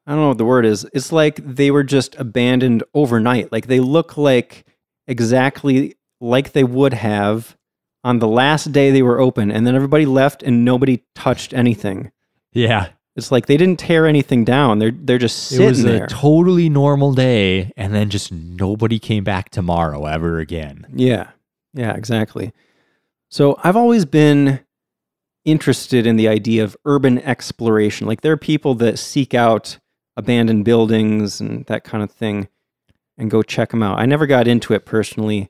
I don't know what the word is. It's like they were just abandoned overnight. Like they look like exactly like they would have on the last day they were open, and then everybody left and nobody touched anything. Yeah. It's like they didn't tear anything down. They're just sitting there. It was a totally normal day, and then just nobody came back tomorrow ever again. Yeah. Yeah, exactly. So I've always been interested in the idea of urban exploration. Like there are people that seek out abandoned buildings and that kind of thing and go check them out. I never got into it personally,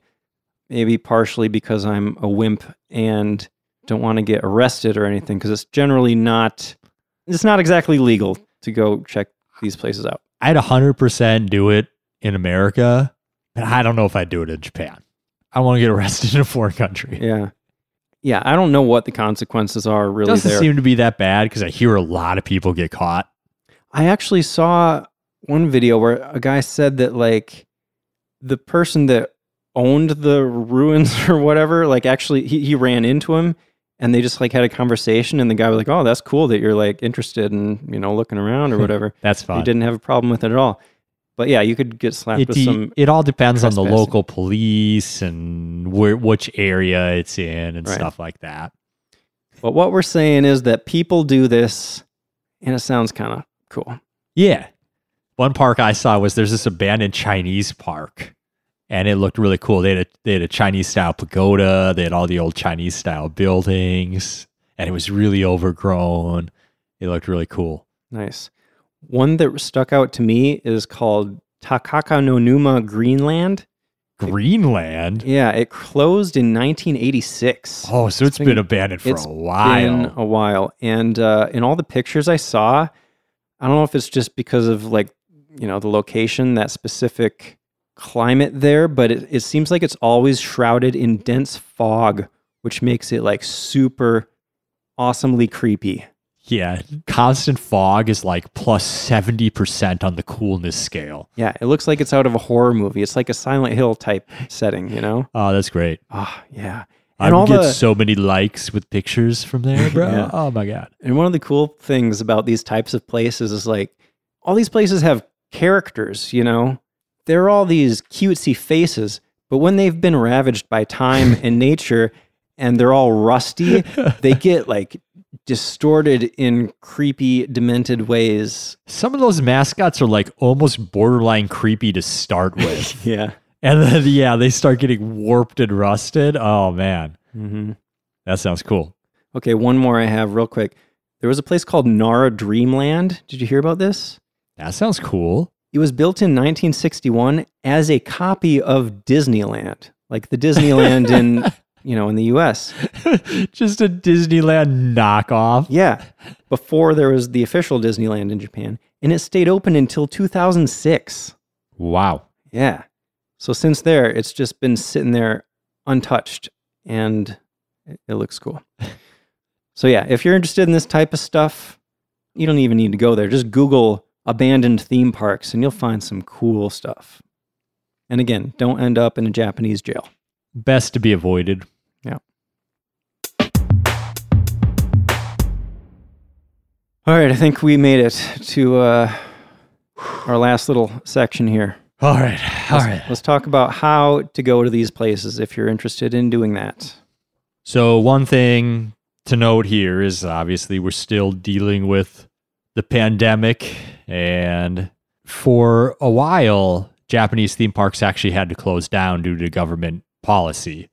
maybe partially because I'm a wimp and don't want to get arrested or anything, because it's not exactly legal to go check these places out. I'd 100% do it in America, but I don't know if I'd do it in Japan. I want to get arrested in a foreign country. Yeah. Yeah, I don't know what the consequences are really Doesn't there. seem to be that bad because I hear a lot of people get caught. I actually saw one video where a guy said that like the person that owned the ruins or whatever, like actually he ran into him and they just like had a conversation and the guy was like, "Oh, that's cool that you're like interested in, looking around or whatever." That's fine. He didn't have a problem with it at all. But yeah, you could get slapped with some. It all depends on the trespassing. local police and which area it's in and Right. stuff like that. But what we're saying is that people do this and it sounds kind of cool. Yeah. One park I saw there's this abandoned Chinese park, and it looked really cool. They had a Chinese style pagoda. They had all the old Chinese style buildings, and it was really overgrown. It looked really cool. Nice. One that stuck out to me is called Takaka no Numa Greenland. Greenland? Yeah, it closed in 1986. Oh, so it's been abandoned for a while. Been a while. And in all the pictures I saw, I don't know if it's just because of like, the location, that specific climate there, but it seems like it's always shrouded in dense fog, which makes it like super awesomely creepy. Yeah, constant fog is like plus 70% on the coolness scale. Yeah, it looks like it's out of a horror movie. It's like a Silent Hill type setting, Oh, that's great. Oh, yeah. I would get so many likes with pictures from there, bro. Yeah. Oh my God. And one of the cool things about these types of places is like all these places have characters, They're all these cutesy faces, but when they've been ravaged by time and nature and they're all rusty, they get like distorted in creepy, demented ways. Some of those mascots are like almost borderline creepy to start with. Yeah. And then, they start getting warped and rusted. Oh, man. Mm-hmm. That sounds cool. Okay, one more I have real quick. There was a place called Nara Dreamland. Did you hear about this? That sounds cool. It was built in 1961 as a copy of Disneyland, like the Disneyland in the US. Just a Disneyland knockoff. Yeah, before there was the official Disneyland in Japan. And it stayed open until 2006. Wow. Yeah. So since there, it's just been sitting there untouched, and it looks cool. So yeah, if you're interested in this type of stuff, you don't even need to go there. Just Google abandoned theme parks, and you'll find some cool stuff. And again, don't end up in a Japanese jail. Best to be avoided. Yeah. All right, I think we made it to our last little section here. All right. Let's talk about how to go to these places if you're interested in doing that. So one thing to note here is obviously we're still dealing with the pandemic, and for a while, Japanese theme parks actually had to close down due to government policy.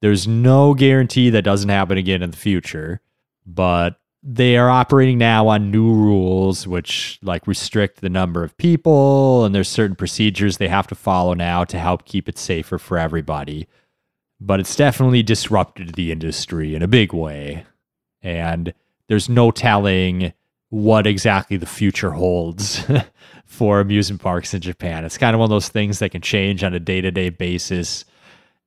There's no guarantee that doesn't happen again in the future, but they are operating now on new rules, which like restrict the number of people, and there's certain procedures they have to follow now to help keep it safer for everybody. But it's definitely disrupted the industry in a big way, and there's no telling what exactly the future holds for amusement parks in Japan. It's kind of one of those things that can change on a day-to-day basis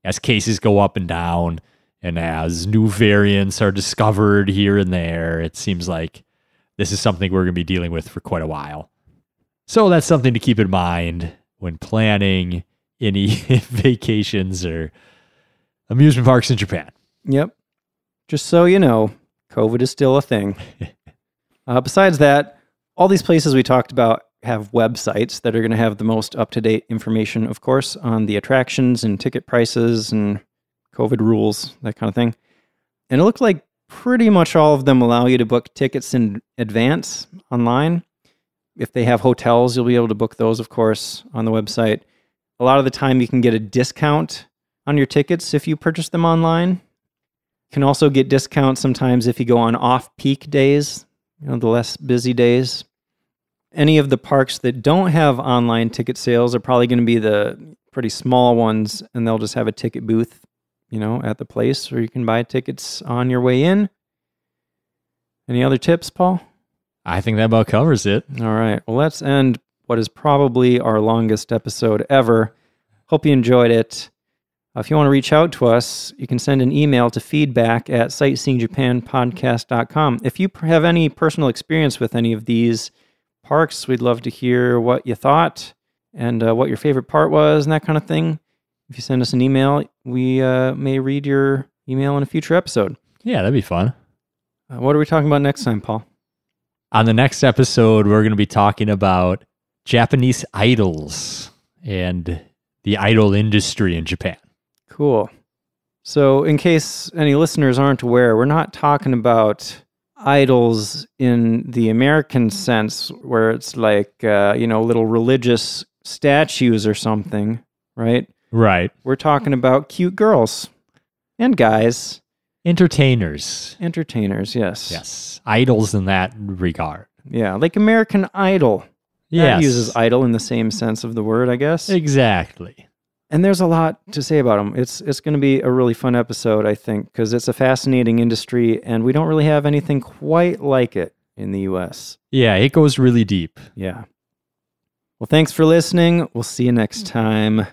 as cases go up and down. And as new variants are discovered here and there, it seems like this is something we're going to be dealing with for quite a while. So that's something to keep in mind when planning any vacations or amusement parks in Japan. Yep. Just so you know, COVID is still a thing. Besides that, all these places we talked about have websites that are going to have the most up-to-date information, of course, on the attractions and ticket prices and COVID rules, that kind of thing. And it looks like pretty much all of them allow you to book tickets in advance online. If they have hotels, you'll be able to book those, of course, on the website. A lot of the time, you can get a discount on your tickets if you purchase them online. You can also get discounts sometimes if you go on off-peak days, the less busy days. Any of the parks that don't have online ticket sales are probably going to be the pretty small ones, and they'll just have a ticket booth at the place where you can buy tickets on your way in. Any other tips, Paul? I think that about covers it. All right. Well, let's end what is probably our longest episode ever. Hope you enjoyed it. If you want to reach out to us, you can send an email to feedback@sightseeingjapanpodcast.com. If you have any personal experience with any of these parks, we'd love to hear what you thought and what your favorite part was and that kind of thing. If you send us an email, we may read your email in a future episode. Yeah, that'd be fun. What are we talking about next time, Paul? On the next episode, we're going to be talking about Japanese idols and the idol industry in Japan. Cool. So in case any listeners aren't aware, we're not talking about idols in the American sense where it's like, little religious statues or something, right? Right. We're talking about cute girls and guys. Entertainers, yes. Yes. Idols in that regard. Yeah, like American Idol. Yes. That uses idol in the same sense of the word, I guess. Exactly. And there's a lot to say about them. It's going to be a really fun episode, I think, because it's a fascinating industry, and we don't really have anything quite like it in the U.S. Yeah, it goes really deep. Yeah. Well, thanks for listening. We'll see you next time.